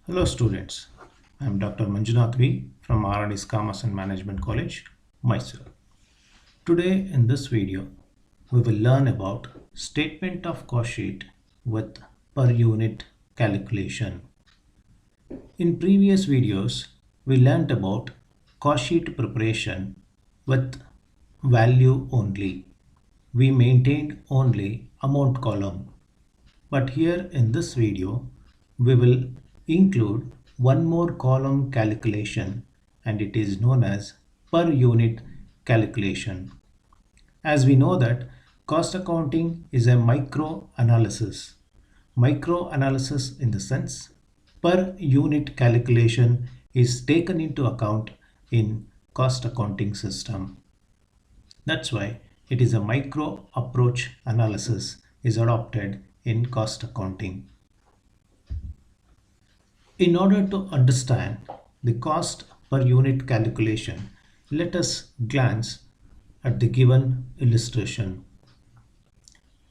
Hello students, I am Dr. Manjunath V from RNS Commerce and Management College, Mysore. Today in this video, we will learn about statement of cost sheet with per unit calculation. In previous videos, we learnt about cost sheet preparation with value only. We maintained only amount column. But here in this video, we will include one more column calculation and it is known as per unit calculation. As we know that cost accounting is a micro analysis. Micro analysis in the sense per unit calculation is taken into account in cost accounting system. That's why it is a micro approach analysis is adopted in cost accounting. In order to understand the cost per unit calculation, let us glance at the given illustration.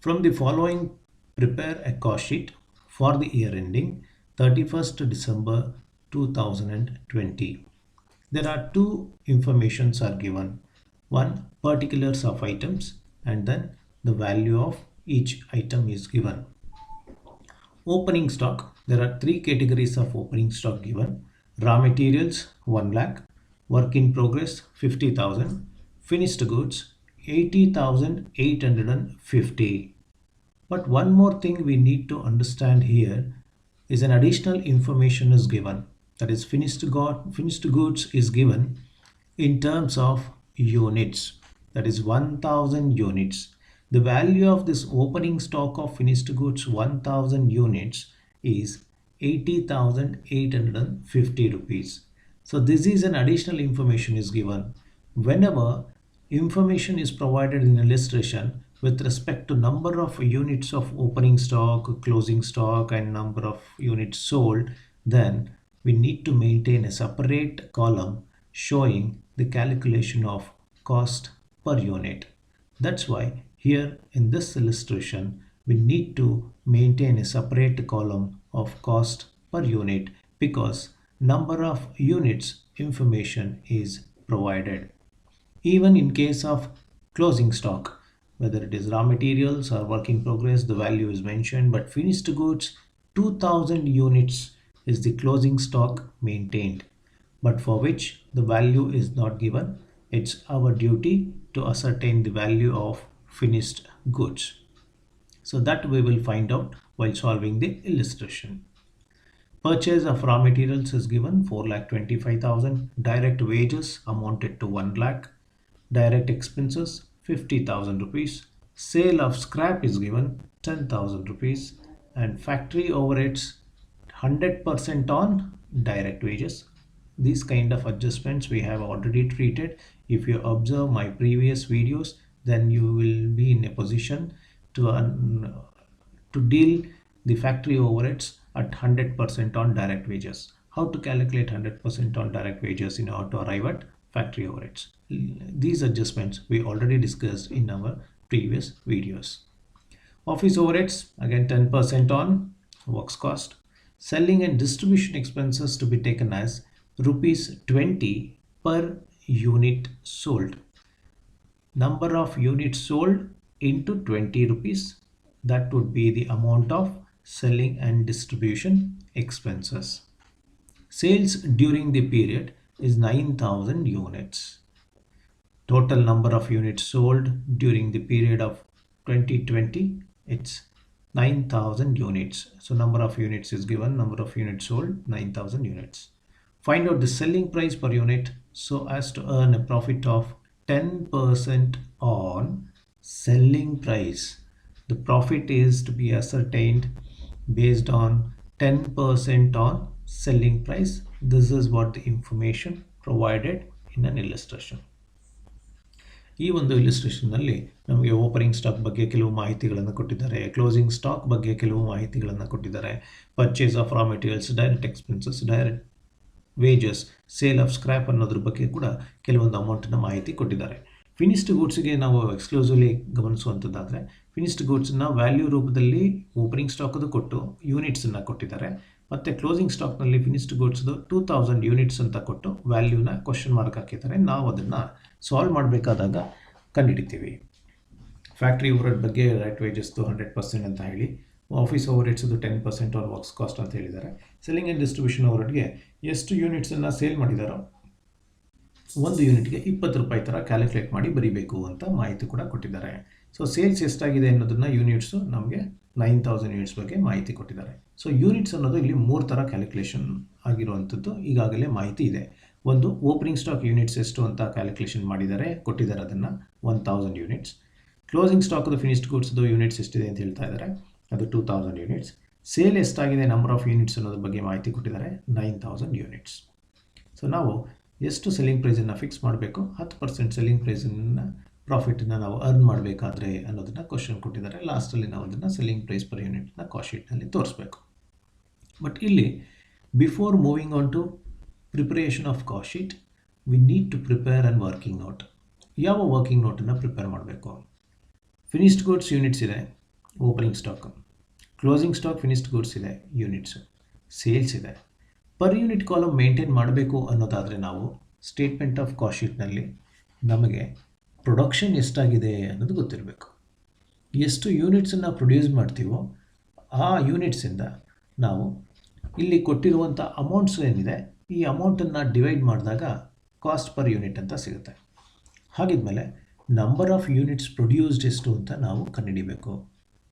From the following, prepare a cost sheet for the year ending 31st December 2020. There are two informations are given. One, particulars of items, and then the value of each item is given. Opening stock, there are three categories of opening stock given. Raw materials 1 lakh, work in progress 50,000, finished goods 80,850. But one more thing we need to understand here is an additional information is given, that is finished goods is given in terms of units, that is 1000 units. The value of this opening stock of finished goods 1000 units is 80,850 rupees. So this is an additional information is given. Whenever information is provided in illustration with respect to number of units of opening stock, closing stock and number of units sold, then we need to maintain a separate column showing the calculation of cost per unit. That's why here in this illustration, we need to maintain a separate column of cost per unit because number of units information is provided. Even in case of closing stock, whether it is raw materials or work in progress, the value is mentioned, but finished goods 2000 units is the closing stock maintained, but for which the value is not given. It's our duty to ascertain the value of finished goods. So that we will find out while solving the illustration. Purchase of raw materials is given 4,25,000. Direct wages amounted to 1 lakh. Direct expenses 50,000 rupees. Sale of scrap is given 10,000 rupees. And factory overheads 100% on direct wages. These kind of adjustments we have already treated. If you observe my previous videos, then you will be in a position to deal the factory overheads at 100% on direct wages. How to calculate 100% on direct wages in order to arrive at factory overheads. These adjustments we already discussed in our previous videos. Office overheads again 10% on works cost. Selling and distribution expenses to be taken as rupees 20 per unit sold. Number of units sold into 20 rupees, that would be the amount of selling and distribution expenses. Sales during the period is 9,000 units. Total number of units sold during the period of 2020, it's 9,000 units. So number of units is given, number of units sold 9,000 units. Find out the selling price per unit so as to earn a profit of 10% on selling price. The profit is to be ascertained based on 10% on selling price. This is what the information provided in an illustration. ಈ ಒಂದು illustration ನಲ್ಲಿ ನಮಗೆ opening stock ಬಗ್ಗೆ ಕೆಲವು ಮಾಹಿತಿಗಳನ್ನು ಕೊಟ್ಟಿದ್ದಾರೆ, closing stock ಬಗ್ಗೆ ಕೆಲವು ಮಾಹಿತಿಗಳನ್ನು ಕೊಟ್ಟಿದ್ದಾರೆ, purchase of raw materials, direct expenses, direct wages, sale of scrap ಅನ್ನೋದ್ರ ಬಗ್ಗೆ ಕೂಡ ಕೆಲವೊಂದು ಅಮೌಂಟ್ನ ಮಾಹಿತಿ ಕೊಟ್ಟಿದ್ದಾರೆ. ಫಿನಿಶ್ಡ್ ಗೂಡ್ಸ್ಗೆ ನಾವು ಎಕ್ಸ್ಕ್ಲೂಸಿವ್ಲಿ ಗಮನಿಸುವಂಥದ್ದಾದರೆ ಫಿನಿಶ್ಡ್ ಗೂಡ್ಸನ್ನ ವ್ಯಾಲ್ಯೂ ರೂಪದಲ್ಲಿ ಓಪನಿಂಗ್ ಸ್ಟಾಕದು ಕೊಟ್ಟು ಯೂನಿಟ್ಸನ್ನು ಕೊಟ್ಟಿದ್ದಾರೆ, ಮತ್ತು ಕ್ಲೋಸಿಂಗ್ ಸ್ಟಾಕ್ನಲ್ಲಿ ಫಿನಿಶ್ಡ್ ಗೂಡ್ಸ್ದು 2000 ಯೂನಿಟ್ಸ್ ಅಂತ ಕೊಟ್ಟು ವ್ಯಾಲ್ಯೂನ ಕ್ವಶನ್ ಮಾರ್ಕ್ ಹಾಕಿದ್ದಾರೆ. ನಾವು ಅದನ್ನು ಸಾಲ್ವ್ ಮಾಡಬೇಕಾದಾಗ ಕಂಡುಹಿಡಿತೀವಿ. ಫ್ಯಾಕ್ಟ್ರಿ ಓವರ್ಹೆಡ್ ಬಗ್ಗೆ ರೈಟ್ ವೇಜಸ್ದು 100% ಅಂತ ಹೇಳಿ, ಆಫೀಸ್ ಓವರ್ಹೆಡ್ಸ್ದು 10% ಆನ್ ವರ್ಕ್ಸ್ ಕಾಸ್ಟ್ ಅಂತ ಹೇಳಿದ್ದಾರೆ. ಸೆಲ್ಲಿಂಗ್ ಆ್ಯಂಡ್ ಡಿಸ್ಟ್ರಿಬ್ಯೂಷನ್ ಓವರ್ಹೆಡ್ಗೆ ಎಷ್ಟು ಯೂನಿಟ್ಸನ್ನು ಸೇಲ್ ಮಾಡಿದಾರೋ ಒಂದು ಯೂನಿಟ್ಗೆ 20 ರೂಪಾಯಿ ಥರ ಕ್ಯಾಲ್ಕುಲೇಟ್ ಮಾಡಿ ಬರೀಬೇಕು ಅಂತ ಮಾಹಿತಿ ಕೂಡ ಕೊಟ್ಟಿದ್ದಾರೆ. ಸೊ ಸೇಲ್ಸ್ ಎಷ್ಟಾಗಿದೆ ಅನ್ನೋದನ್ನು ಯೂನಿಟ್ಸು ನಮಗೆ 9000 ಯೂನಿಟ್ಸ್ ಬಗ್ಗೆ ಮಾಹಿತಿ ಕೊಟ್ಟಿದ್ದಾರೆ. ಸೊ ಯೂನಿಟ್ಸ್ ಅನ್ನೋದು ಇಲ್ಲಿ 3 ಥರ ಕ್ಯಾಲ್ಕುಲೇಷನ್ ಆಗಿರುವಂಥದ್ದು ಈಗಾಗಲೇ ಮಾಹಿತಿ ಇದೆ. ಒಂದು ಓಪನಿಂಗ್ ಸ್ಟಾಕ್ ಯೂನಿಟ್ಸ್ ಎಷ್ಟು ಅಂತ ಕ್ಯಾಲ್ಕುಲೇಷನ್ ಮಾಡಿದ್ದಾರೆ, ಕೊಟ್ಟಿದ್ದಾರೆ ಅದನ್ನು 1000 ಯೂನಿಟ್ಸ್. ಕ್ಲೋಸಿಂಗ್ ಸ್ಟಾಕ್ದು ಫಿನಿಶ್ಡ್ ಗೂಡ್ಸ್ದು ಯೂನಿಟ್ಸ್ ಎಷ್ಟಿದೆ ಅಂತ ಹೇಳ್ತಾ ಇದ್ದಾರೆ, ಅದು 2000 ಯೂನಿಟ್ಸ್. ಸೇಲ್ ಎಷ್ಟಾಗಿದೆ ನಂಬರ್ ಆಫ್ ಯೂನಿಟ್ಸ್ ಅನ್ನೋದ್ರ ಬಗ್ಗೆ ಮಾಹಿತಿ ಕೊಟ್ಟಿದ್ದಾರೆ, 9000 ಯೂನಿಟ್ಸ್. ಸೊ ನಾವು ಎಷ್ಟು ಸೆಲ್ಲಿಂಗ್ ಪ್ರೈಸನ್ನು ಫಿಕ್ಸ್ ಮಾಡಬೇಕು, 10% ಸೆಲ್ಲಿಂಗ್ ಪ್ರೈಸನ್ನು ಪ್ರಾಫಿಟನ್ನು ನಾವು ಅರ್ನ್ ಮಾಡಬೇಕಾದ್ರೆ ಅನ್ನೋದನ್ನು ಕ್ವಶನ್ ಕೊಟ್ಟಿದ್ದಾರೆ. ಲಾಸ್ಟಲ್ಲಿ ನಾವು ಅದನ್ನು ಸೆಲ್ಲಿಂಗ್ ಪ್ರೈಸ್ ಪರ್ ಯೂನಿಟ್ನ ಕಾಸ್ಟ್ ಶೀಟ್ನಲ್ಲಿ ತೋರಿಸ್ಬೇಕು. ಬಟ್ ಇಲ್ಲಿ before moving on to preparation of cost sheet we need to prepare an working note. ಯಾವ ವರ್ಕಿಂಗ್ ನೋಟನ್ನು ಪ್ರಿಪೇರ್ ಮಾಡಬೇಕು? ಫಿನಿಶ್ಡ್ ಗೂಡ್ಸ್ ಯೂನಿಟ್ಸ್ ಇದೆ, opening stock. Closing stock finished goods ಇದೆ, units. Sales ಇದೆ. ಪರ್ ಯೂನಿಟ್ ಕಾಲಮ್ ಮೇಂಟೈನ್ ಮಾಡಬೇಕು ಅನ್ನೋದಾದರೆ ನಾವು statement of cost ಶೀಟ್ನಲ್ಲಿ ನಮಗೆ ಪ್ರೊಡಕ್ಷನ್ ಎಷ್ಟಾಗಿದೆ ಅನ್ನೋದು ಗೊತ್ತಿರಬೇಕು. ಎಷ್ಟು ಯೂನಿಟ್ಸನ್ನು ಪ್ರೊಡ್ಯೂಸ್ ಮಾಡ್ತೀವೋ ಆ ಯೂನಿಟ್ಸಿಂದ ನಾವು ಇಲ್ಲಿ ಕೊಟ್ಟಿರುವಂಥ ಅಮೌಂಟ್ಸ್ ಏನಿದೆ ಈ ಅಮೌಂಟನ್ನು ಡಿವೈಡ್ ಮಾಡಿದಾಗ ಕಾಸ್ಟ್ ಪರ್ ಯೂನಿಟ್ ಅಂತ ಸಿಗುತ್ತೆ. ಹಾಗಿದ್ಮೇಲೆ ನಂಬರ್ ಆಫ್ ಯೂನಿಟ್ಸ್ ಪ್ರೊಡ್ಯೂಸ್ಡ್ ಎಷ್ಟು ಅಂತ ನಾವು ಕಂಡುಹಿಡಿಬೇಕು.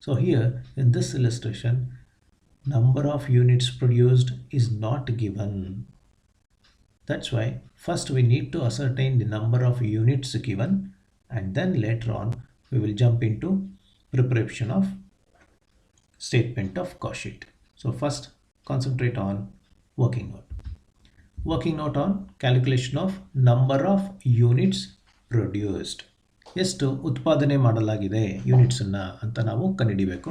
So here in this illustration number of units produced is not given. That's why first we need to ascertain the number of units given, and then later on we will jump into preparation of statement of cost sheet. So first concentrate on working note. Working note on calculation of number of units produced. ಎಷ್ಟು ಉತ್ಪಾದನೆ ಮಾಡಲಾಗಿದೆ ಯೂನಿಟ್ಸನ್ನು ಅಂತ ನಾವು ಕಂಡುಹಿಡಿಬೇಕು.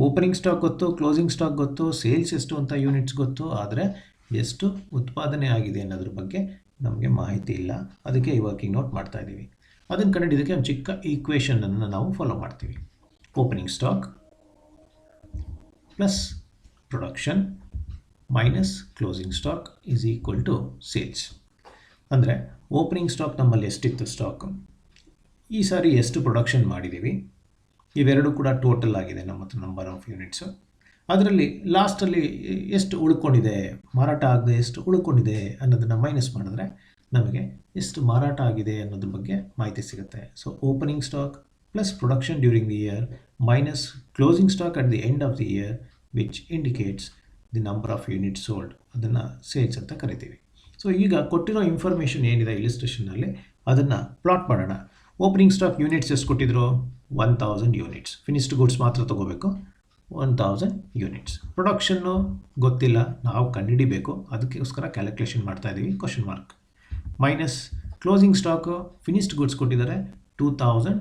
Opening stock ಗೊತ್ತು, closing stock ಗೊತ್ತು, sales ಎಷ್ಟು ಅಂತ ಯೂನಿಟ್ಸ್ ಗೊತ್ತು, ಆದರೆ ಎಷ್ಟು ಉತ್ಪಾದನೆ ಆಗಿದೆ ಅನ್ನೋದ್ರ ಬಗ್ಗೆ ನಮಗೆ ಮಾಹಿತಿ ಇಲ್ಲ. ಅದಕ್ಕೆ ಈ ವರ್ಕಿಂಗ್ ನೋಟ್ ಮಾಡ್ತಾ ಇದ್ದೀವಿ. ಅದನ್ನು ಕಂಡುಹಿಡಿಯೋದಕ್ಕೆ ಒಂದು ಚಿಕ್ಕ ಈಕ್ವೇಷನನ್ನು ನಾವು ಫಾಲೋ ಮಾಡ್ತೀವಿ. Opening stock plus production minus closing stock is equal to sales. ಅಂದರೆ ಓಪನಿಂಗ್ ಸ್ಟಾಕ್ ನಮ್ಮಲ್ಲಿ ಎಷ್ಟಿತ್ತು ಸ್ಟಾಕ್, ಈ ಸಾರಿ ಎಷ್ಟು ಪ್ರೊಡಕ್ಷನ್ ಮಾಡಿದ್ದೀವಿ, ಇವೆರಡು ಕೂಡ ಟೋಟಲ್ ಆಗಿದೆ ನಮ್ಮ ನಂಬರ್ ಆಫ್ ಯೂನಿಟ್ಸು. ಅದರಲ್ಲಿ ಲಾಸ್ಟಲ್ಲಿ ಎಷ್ಟು ಉಳ್ಕೊಂಡಿದೆ, ಮಾರಾಟ ಆಗದೆ ಎಷ್ಟು ಉಳ್ಕೊಂಡಿದೆ ಅನ್ನೋದನ್ನು ಮೈನಸ್ ಮಾಡಿದ್ರೆ ನಮಗೆ ಎಷ್ಟು ಮಾರಾಟ ಆಗಿದೆ ಅನ್ನೋದ್ರ ಬಗ್ಗೆ ಮಾಹಿತಿ ಸಿಗುತ್ತೆ. So opening stock plus production during the year minus closing stock at the end of the year which indicates the number of units sold, ಅದನ್ನು ಸೇಲ್ಸ್ ಅಂತ ಕರಿತೀವಿ. ಸೊ ಈಗ ಕೊಟ್ಟಿರೋ ಇನ್ಫಾರ್ಮೇಷನ್ ಏನಿದೆ ಇಲಿಸ್ಟ್ರೇಷನ್ನಲ್ಲಿ ಅದನ್ನು ಪ್ಲಾಟ್ ಮಾಡೋಣ. ಓಪನಿಂಗ್ ಸ್ಟಾಕ್ ಯೂನಿಟ್ಸ್ ಎಷ್ಟು ಕೊಟ್ಟಿದ್ರು, 1000 ಯೂನಿಟ್ಸ್. ಫಿನಿಶ್ಡ್ ಗೂಡ್ಸ್ ಮಾತ್ರ ತೊಗೋಬೇಕು, 1000 ಯೂನಿಟ್ಸ್. ಪ್ರೊಡಕ್ಷನ್ನು ಗೊತ್ತಿಲ್ಲ, ನಾವು ಕಂಡುಹಿಡಿಬೇಕು, ಅದಕ್ಕೋಸ್ಕರ ಕ್ಯಾಲ್ಕುಲೇಷನ್ ಮಾಡ್ತಾ ಇದ್ದೀವಿ, question mark. Minus closing stock finished goods ಕೊಟ್ಟಿದ್ದಾರೆ 2000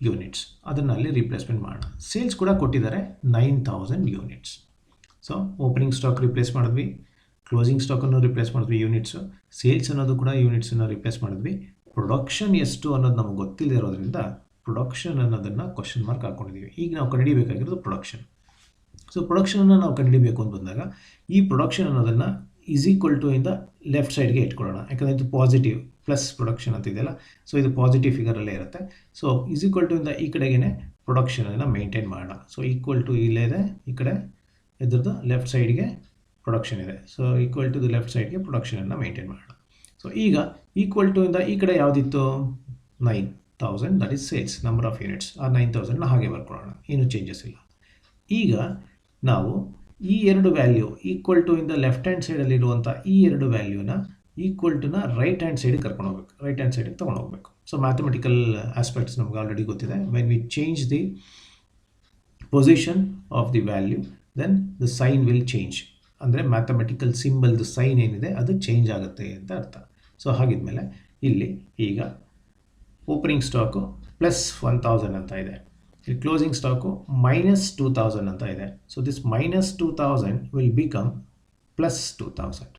ಯೂನಿಟ್ಸ್, ಅದನ್ನು ಅಲ್ಲಿ ರಿಪ್ಲೇಸ್ಮೆಂಟ್ ಮಾಡೋಣ. ಸೇಲ್ಸ್ ಕೂಡ ಕೊಟ್ಟಿದ್ದಾರೆ 9000 units. So opening stock replace ಮಾಡಿದ್ವಿ, ಕ್ಲೋಸಿಂಗ್ ಸ್ಟಾಕನ್ನು ರಿಪ್ಲೇಸ್ ಮಾಡಿದ್ವಿ ಯೂನಿಟ್ಸು, ಸೇಲ್ಸ್ ಅನ್ನೋದು ಕೂಡ ಯೂನಿಟ್ಸನ್ನು ರಿಪ್ಲೇಸ್ ಮಾಡಿದ್ವಿ. ಪ್ರೊಡಕ್ಷನ್ ಎಷ್ಟು ಅನ್ನೋದು ನಮಗೆ ಗೊತ್ತಿಲ್ಲದೆ ಇರೋದ್ರಿಂದ ಪ್ರೊಡಕ್ಷನ್ ಅನ್ನೋದನ್ನು ಕ್ವಶನ್ ಮಾರ್ಕ್ ಹಾಕ್ಕೊಂಡಿದ್ದೀವಿ. ಈಗ ನಾವು ಕಂಡುಹಿಡಿಬೇಕಾಗಿರೋದು ಪ್ರೊಡಕ್ಷನ್. ಸೊ ಪ್ರೊಡಕ್ಷನನ್ನು ನಾವು ಕಂಡುಹಿಡಿಬೇಕು ಅಂತ ಬಂದಾಗ ಈ ಪ್ರೊಡಕ್ಷನ್ ಅನ್ನೋದನ್ನು ಈಸ್ ಈಕ್ವಲ್ ಟು ಇಂದ ಲೆಫ್ಟ್ ಸೈಡ್ಗೆ ಇಟ್ಕೊಳ್ಳೋಣ. ಯಾಕಂದರೆ ಇದು ಪಾಸಿಟಿವ್ ಪ್ಲಸ್ ಪ್ರೊಡಕ್ಷನ್ ಅಂತ ಇದೆಯಲ್ಲ, ಸೊ ಇದು ಪಾಸಿಟಿವ್ ಫಿಗರಲ್ಲೇ ಇರುತ್ತೆ. ಸೊ ಈಸ್ ಈಕ್ವಲ್ ಟು ಇಂದ ಈ ಕಡೆಗೇ ಪ್ರೊಡಕ್ಷನನ್ನು ಮೇಂಟೈನ್ ಮಾಡೋಣ. ಸೊ ಈಕ್ವಲ್ ಟು ಇಲ್ಲೇ ಇದೆ, ಈ ಕಡೆ ಇದ್ರದ್ದು ಲೆಫ್ಟ್ ಸೈಡ್ಗೆ ಪ್ರೊಡಕ್ಷನ್ ಇದೆ. So equal to the left ಸೈಡ್ಗೆ ಪ್ರೊಡಕ್ಷನನ್ನು ಮೇಂಟೈನ್ ಮಾಡೋಣ. ಸೊ ಈಗ ಈಕ್ವಲ್ ಟು ಇಂದ ಈ ಕಡೆ ಯಾವುದಿತ್ತು, 9000, that is sales number of units. ಆ 9000ನ ಹಾಗೆ ಬರ್ಕೊಳ್ಳೋಣ, ಏನು ಚೇಂಜಸ್ ಇಲ್ಲ. ಈಗ ನಾವು ಈ ಎರಡು ವ್ಯಾಲ್ಯೂ ಈಕ್ವಲ್ ಟು ಇಂದ ಲೆಫ್ಟ್ ಹ್ಯಾಂಡ್ ಸೈಡಲ್ಲಿರುವಂಥ ಈ ಎರಡು ವ್ಯಾಲ್ಯೂನ ಈಕ್ವಲ್ ಟುನ ರೈಟ್ ಹ್ಯಾಂಡ್ ಸೈಡಿಗೆ ಕರ್ಕೊಂಡು ಹೋಗ್ಬೇಕು, ರೈಟ್ ಹ್ಯಾಂಡ್ ಸೈಡಿಗೆ ತೊಗೊಂಡು ಹೋಗಬೇಕು. ಸೊ ಮ್ಯಾಥಮೆಟಿಕಲ್ ಆಸ್ಪೆಕ್ಟ್ಸ್ ನಮ್ಗೆ ಆಲ್ರೆಡಿ ಗೊತ್ತಿದೆ. When we change the position of the value then the sign will change. ಅಂದರೆ ಮ್ಯಾಥಮೆಟಿಕಲ್ ಸಿಂಬಲ್ದು ಸೈನ್ ಏನಿದೆ ಅದು ಚೇಂಜ್ ಆಗುತ್ತೆ ಅಂತ ಅರ್ಥ. ಸೊ ಹಾಗಿದ್ಮೇಲೆ ಇಲ್ಲಿ ಈಗ ಓಪನಿಂಗ್ ಸ್ಟಾಕು ಪ್ಲಸ್ 1000 ಅಂತ ಇದೆ, ಇಲ್ಲಿ ಕ್ಲೋಸಿಂಗ್ ಸ್ಟಾಕು ಮೈನಸ್ 2000 ಅಂತ ಇದೆ. So this minus 2000 will become plus 2000.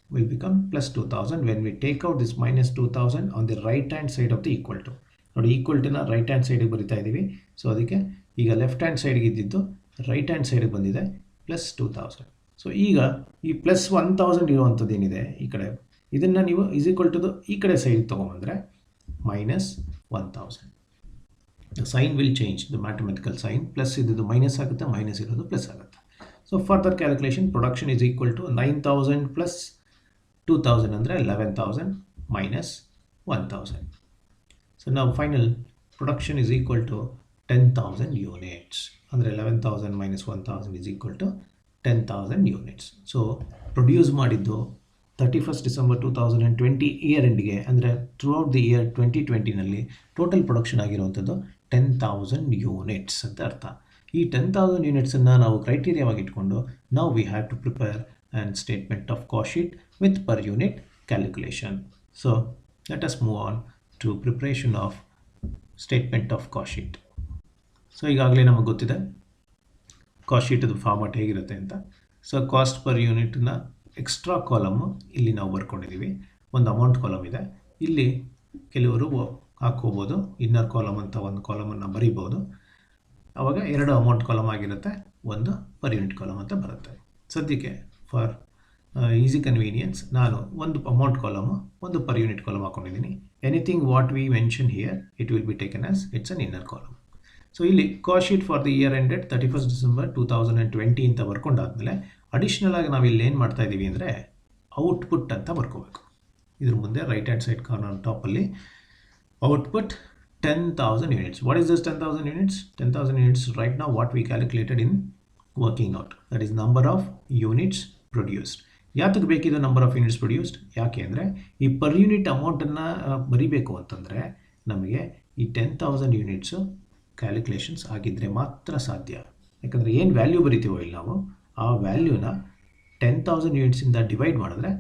Will become plus 2000 when we take out this minus 2000 on the right hand side of the equal to. ನೋಡಿ equal ಟುನ right hand ಸೈಡಿಗೆ ಬರಿತಾ ಇದ್ದೀವಿ. ಸೊ ಅದಕ್ಕೆ ಈಗ left hand ಸೈಡ್ಗೆ ಇದ್ದಿದ್ದು ರೈಟ್ ಹ್ಯಾಂಡ್ ಸೈಡಿಗೆ ಬಂದಿದೆ ಪ್ಲಸ್ 2000. ಸೊ ಈಗ ಈ ಪ್ಲಸ್ 1000 ಇರುವಂಥದ್ದು ಏನಿದೆ ಈ ಕಡೆ, ಇದನ್ನು ನೀವು ಈಸ್ ಈಕ್ವಲ್ ಟುದು ಈ ಕಡೆ ಸೈಡಿಗೆ ತೊಗೊಂಬಂದರೆ minus 1000. The sign will change, the mathematical sign. Plus idu minus ಆಗುತ್ತೆ, minus ಇರೋದು plus ಆಗುತ್ತೆ. So further calculation, production is equal to 9000 plus 2000 ಅಂದರೆ 11000 minus 1000. So now final production is equal to 10,000 units. ಅಂದರೆ 11,000 minus 1,000 is equal to 10,000 units. So produce ಮಾಡಿದ್ದು 31st December 2020 year ಎಂಡ್ಗೆ, ಅಂದರೆ throughout the year 2020ನಲ್ಲಿ total production ಆಗಿರುವಂಥದ್ದು 10,000 units ಅಂತ ಅರ್ಥ. ಈ 10,000 ಯೂನಿಟ್ಸನ್ನು ನಾವು ಕ್ರೈಟೀರಿಯಾವಾಗಿ ಇಟ್ಕೊಂಡು ನಾವು we have to prepare and statement of cost sheet with per unit calculation. So let us move on to preparation of statement of cost sheet. So ಈಗಾಗಲೇ ನಮಗೆ ಗೊತ್ತಿದೆ ಕಾಸ್ಟ್ ಶೀಟದು ಫಾರ್ಮ್ಯಾಟ್ ಹೇಗಿರುತ್ತೆ ಅಂತ. ಸೊ ಕಾಸ್ಟ್ ಪರ್ ಯೂನಿಟ್ನ extra column ಇಲ್ಲಿ ನಾವು ಬರ್ಕೊಂಡಿದ್ದೀವಿ. ಒಂದು ಅಮೌಂಟ್ ಕಾಲಮ್ ಇದೆ, ಇಲ್ಲಿ ಕೆಲವರು ಹಾಕ್ಕೋಬೋದು, ಇನ್ನರ್ ಕಾಲಮ್ ಅಂತ ಒಂದು ಕಾಲಮನ್ನು ಬರೀಬೋದು. ಆವಾಗ 2 ಅಮೌಂಟ್ ಕಾಲಮ್ ಆಗಿರುತ್ತೆ, ಒಂದು ಪರ್ ಯೂನಿಟ್ ಕಾಲಮ್ ಅಂತ ಬರುತ್ತೆ. ಸದ್ಯಕ್ಕೆ ಫಾರ್ ಈಸಿ ಕನ್ವೀನಿಯನ್ಸ್ ನಾನು ಒಂದು ಅಮೌಂಟ್ ಕಾಲಮು, ಒಂದು ಪರ್ ಯೂನಿಟ್ ಕಾಲಮ್ ಹಾಕ್ಕೊಂಡಿದ್ದೀನಿ. Anything what we mention here it will be taken as it's an inner column. So ಇಲ್ಲಿ cost sheet for the year ended 31st December 2020 ಅಂತ ಬರ್ಕೊಂಡಾದ್ಮೇಲೆ additional ಆಗಿ ನಾವು ಇಲ್ಲಿ ಏನು ಮಾಡ್ತಾ ಇದ್ದೀವಿ ಅಂದರೆ ಔಟ್ಪುಟ್ ಅಂತ ಬರ್ಕೋಬೇಕು. ಇದ್ರ ಮುಂದೆ ರೈಟ್ ಹ್ಯಾಂಡ್ ಸೈಡ್ ಕಾರ್ನರ್ ಟಾಪಲ್ಲಿ output 10,000 units. What is this 10,000 units? 10,000 units right now what we calculated in working out. That is number of units produced. ಯಾತಕ್ಕೆ ಬೇಕಿದೆ ನಂಬರ್ ಆಫ್ ಯೂನಿಟ್ಸ್ ಪ್ರೊಡ್ಯೂಸ್ಡ್? ಯಾಕೆ ಅಂದರೆ ಈ ಪರ್ ಯೂನಿಟ್ ಅಮೌಂಟನ್ನು ಬರಿಬೇಕು ಅಂತಂದರೆ ನಮಗೆ ಈ 10,000 ಯೂನಿಟ್ಸು ಕ್ಯಾಲ್ಕುಲೇಷನ್ಸ್ ಆಗಿದ್ದರೆ ಮಾತ್ರ ಸಾಧ್ಯ. ಯಾಕಂದರೆ ಏನು ವ್ಯಾಲ್ಯೂ ಬರಿತೀವೋ ಇಲ್ಲಿ ನಾವು ಆ ವ್ಯಾಲ್ಯೂನ 10,000 ಯೂನಿಟ್ಸಿಂದ ಡಿವೈಡ್ ಮಾಡಿದ್ರೆ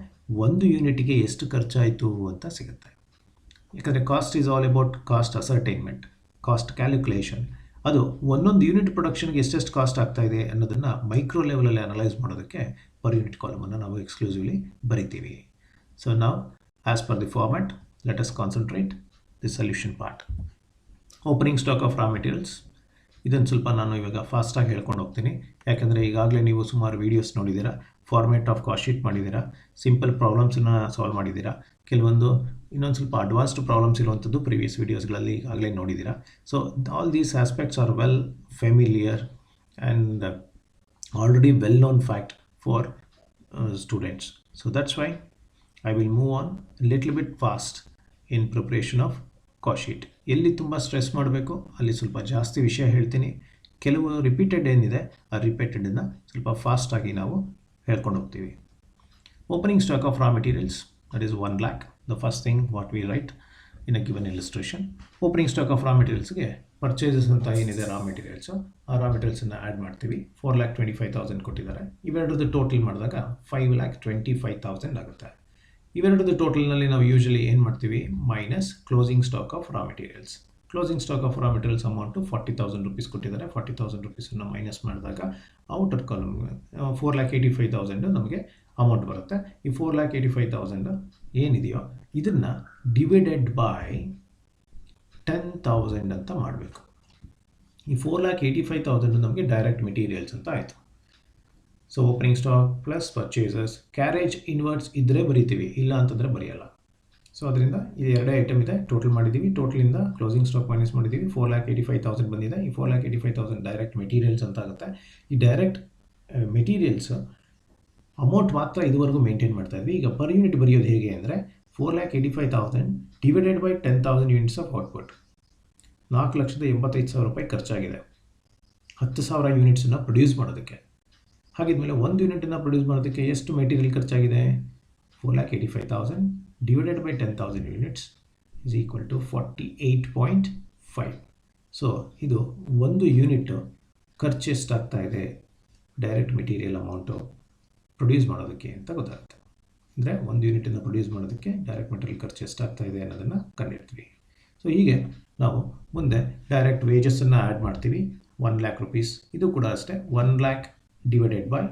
ಒಂದು ಯೂನಿಟ್ಗೆ ಎಷ್ಟು ಖರ್ಚಾಯಿತು ಅಂತ ಸಿಗುತ್ತೆ. ಯಾಕಂದರೆ cost is all about cost ascertainment, cost calculation. ಅದು ಒಂದೊಂದು ಯೂನಿಟ್ ಪ್ರೊಡಕ್ಷನ್ಗೆ ಎಷ್ಟೆಷ್ಟು ಕಾಸ್ಟ್ ಆಗ್ತಾ ಇದೆ ಅನ್ನೋದನ್ನು ಮೈಕ್ರೋ ಲೆವೆಲಲ್ಲಿ ಅನಲೈಸ್ ಮಾಡೋದಕ್ಕೆ ಪರ್ ಯೂನಿಟ್ ಕಾಲಮನ್ನು ನಾವು ಎಕ್ಸ್ಕ್ಲೂಸಿವ್ಲಿ ಬರಿತೀವಿ. ಸೊ ನಾವು as per the format let us concentrate the solution part. Opening stock of raw materials, ಇದನ್ನು ಸ್ವಲ್ಪ ನಾನು ಇವಾಗ ಫಾಸ್ಟಾಗಿ ಹೇಳ್ಕೊಂಡು ಹೋಗ್ತೀನಿ. ಯಾಕಂದರೆ ಈಗಾಗಲೇ ನೀವು ಸುಮಾರು ವೀಡಿಯೋಸ್ ನೋಡಿದ್ದೀರಾ, ಫಾರ್ಮ್ಯಾಟ್ ಆಫ್ ಕಾಸ್ಟ್ ಶೀಟ್ ಮಾಡಿದ್ದೀರಾ, ಸಿಂಪಲ್ ಪ್ರಾಬ್ಲಮ್ಸನ್ನು ಸಾಲ್ವ್ ಮಾಡಿದ್ದೀರಾ, ಕೆಲವೊಂದು ಇನ್ನೊಂದು ಸ್ವಲ್ಪ ಅಡ್ವಾನ್ಸ್ಡ್ ಪ್ರಾಬ್ಲಮ್ಸ್ ಇರುವಂಥದ್ದು ಪ್ರಿವಿಯಸ್ ವೀಡಿಯೋಸ್ಗಳಲ್ಲಿ ಈಗಾಗಲೇ ನೋಡಿದ್ದೀರಾ. So all these aspects R well familiar and already well known fact for students. So that's why I will move on little bit fast in preparation of cost sheet. ಎಲ್ಲಿ ತುಂಬ stress ಮಾಡಬೇಕು ಅಲ್ಲಿ ಸ್ವಲ್ಪ ಜಾಸ್ತಿ ವಿಷಯ ಹೇಳ್ತೀನಿ. ಕೆಲವು ರಿಪೀಟೆಡ್ ಏನಿದೆ ಆ ರಿಪೀಟೆಡನ್ನು ಸ್ವಲ್ಪ ಫಾಸ್ಟಾಗಿ ನಾವು ಹೇಳ್ಕೊಂಡು ಹೋಗ್ತೀವಿ. Opening stock of raw materials, that is 1 lakh. The first thing what we write in a given illustration. Opening stock of raw materials ಗೆ ಪರ್ಚೇಸಸ್ ಅಂತ ಏನಿದೆ ರಾ ಮೆಟೀರಿಯಲ್ಸು, ಆ ರಾ ಮೆಟೀರಿಯಲ್ಸನ್ನು ಆ್ಯಡ್ ಮಾಡ್ತೀವಿ. 4,25,000 ಕೊಟ್ಟಿದ್ದಾರೆ. ಇವೆರಡದ್ದು ಟೋಟಲ್ ಮಾಡಿದಾಗ 5,25,000 ಆಗುತ್ತೆ. ಇವೆರಡದ್ದು ಟೋಟಲ್ನಲ್ಲಿ ನಾವು ಯೂಶಲಿ ಏನು ಮಾಡ್ತೀವಿ, minus closing stock of raw materials. Closing stock of raw materials amount 40,000 rupees ಕೊಟ್ಟಿದ್ದಾರೆ. 40,000 rupeesನ್ನು ಮೈನಸ್ ಮಾಡಿದಾಗ ಔಟರ್ ಕಾಲಮ್ 4,85,000 ನಮಗೆ ಅಮೌಂಟ್ ಬರುತ್ತೆ. ಈ 4,85,000 ಏನಿದೆಯೋ ಇದನ್ನು ಡಿವೈಡೆಡ್ ಬೈ 10,000 ಅಂತ ಮಾಡಬೇಕು. ಈ 4,85,000 ನಮಗೆ ಡೈರೆಕ್ಟ್ ಮೆಟೀರಿಯಲ್ಸ್ ಅಂತ ಆಯಿತು. So opening stock plus purchases, carriage inwards ಇದ್ದರೆ ಬರಿತೀವಿ, ಇಲ್ಲ ಅಂತಂದರೆ ಬರೆಯಲ್ಲ. ಸೊ ಅದರಿಂದ ಇದು ಎರಡೇ ಐಟಮ್ ಇದೆ, ಟೋಟಲ್ ಮಾಡಿದ್ದೀವಿ. ಟೋಟಲಿಂದ ಕ್ಲೋಸಿಂಗ್ ಸ್ಟಾಕ್ ಮೈನಸ್ ಮಾಡಿದ್ದೀವಿ, 4,85,000 ಬಂದಿದೆ. ಈ 4,85,000 ಡೈರೆಕ್ಟ್ ಮೆಟೀರಿಯಲ್ಸ್ ಅಂತ ಆಗುತ್ತೆ. ಈ ಡೈರೆಕ್ಟ್ ಮೆಟೀರಿಯಲ್ಸ್ ಅಮೌಂಟ್ ಮಾತ್ರ ಇದುವರೆಗೂ ಮೇಂಟೈನ್ ಮಾಡ್ತಾ ಇದ್ವಿ. ಈಗ ಪರ್ ಯೂನಿಟ್ ಬರೆಯೋದು ಹೇಗೆ ಅಂದರೆ 4,85,000 divided by 10,000 units of output. 4,85,000 ರೂಪಾಯಿ ಖರ್ಚಾಗಿದೆ 10,000 ಯೂನಿಟ್ಸನ್ನು ಪ್ರೊಡ್ಯೂಸ್ ಮಾಡೋದಕ್ಕೆ. ಹಾಗಿದ್ಮೇಲೆ ಒಂದು ಯೂನಿಟನ್ನು ಪ್ರೊಡ್ಯೂಸ್ ಮಾಡೋದಕ್ಕೆ ಎಷ್ಟು ಮೆಟೀರಿಯಲ್ ಖರ್ಚಾಗಿದೆ? 4,85,000 divided by 10,000 units is equal to 48.5. So ಇದು ಒಂದು ಯೂನಿಟ್ ಖರ್ಚು ಎಷ್ಟಾಗ್ತಾ ಇದೆ ಡೈರೆಕ್ಟ್ ಮೆಟೀರಿಯಲ್ ಅಮೌಂಟು ಪ್ರೊಡ್ಯೂಸ್ ಮಾಡೋದಕ್ಕೆ ಅಂತ ಗೊತ್ತಾಗುತ್ತೆ. ಅಂದರೆ ಒಂದು ಯೂನಿಟನ್ನು ಪ್ರೊಡ್ಯೂಸ್ ಮಾಡೋದಕ್ಕೆ ಡೈರೆಕ್ಟ್ ಮೆಟೀರಿಯಲ್ ಖರ್ಚು ಎಷ್ಟಾಗ್ತಾ ಇದೆ ಅನ್ನೋದನ್ನು ಕಂಡಿಡ್ತೀವಿ. ಸೊ ಹೀಗೆ ನಾವು ಮುಂದೆ ಡೈರೆಕ್ಟ್ ವೇಜಸ್ಸನ್ನು ಆ್ಯಡ್ ಮಾಡ್ತೀವಿ. 1 lakh rupees, ಇದು ಕೂಡ ಅಷ್ಟೇ 1 lakh ಡಿವೈಡೆಡ್ ಬೈ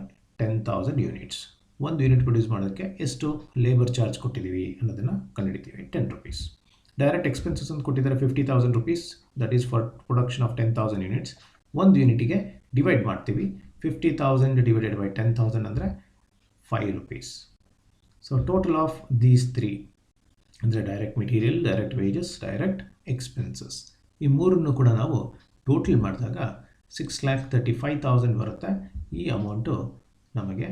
10,000 ಯೂನಿಟ್ಸ್. ಒಂದು ಯೂನಿಟ್ ಪ್ರೊಡ್ಯೂಸ್ ಮಾಡೋದಕ್ಕೆ ಎಷ್ಟು ಲೇಬರ್ ಚಾರ್ಜ್ ಕೊಟ್ಟಿದ್ದೀವಿ ಅನ್ನೋದನ್ನು ಕಂಡುಹಿಡಿತೀವಿ, 10 rupees. ಡೈರೆಕ್ಟ್ ಎಕ್ಸ್ಪೆನ್ಸಸ್ ಅಂತ ಕೊಟ್ಟಿದ್ದಾರೆ 50,000 rupees, that is for production of 10,000 units. ಒಂದು ಯೂನಿಟಿಗೆ ಡಿವೈಡ್ ಮಾಡ್ತೀವಿ. 50,000 ಡಿವೈಡೆಡ್ ಬೈ 10,000 ಅಂದರೆ 5 rupees. So total of these 3 ಅಂದರೆ direct material, direct wages, direct expenses, ಈ ಮೂರನ್ನು ಕೂಡ ನಾವು ಟೋಟಲ್ ಮಾಡಿದಾಗ 6,35,000 ಬರುತ್ತೆ. ಈ ಅಮೌಂಟು ನಮಗೆ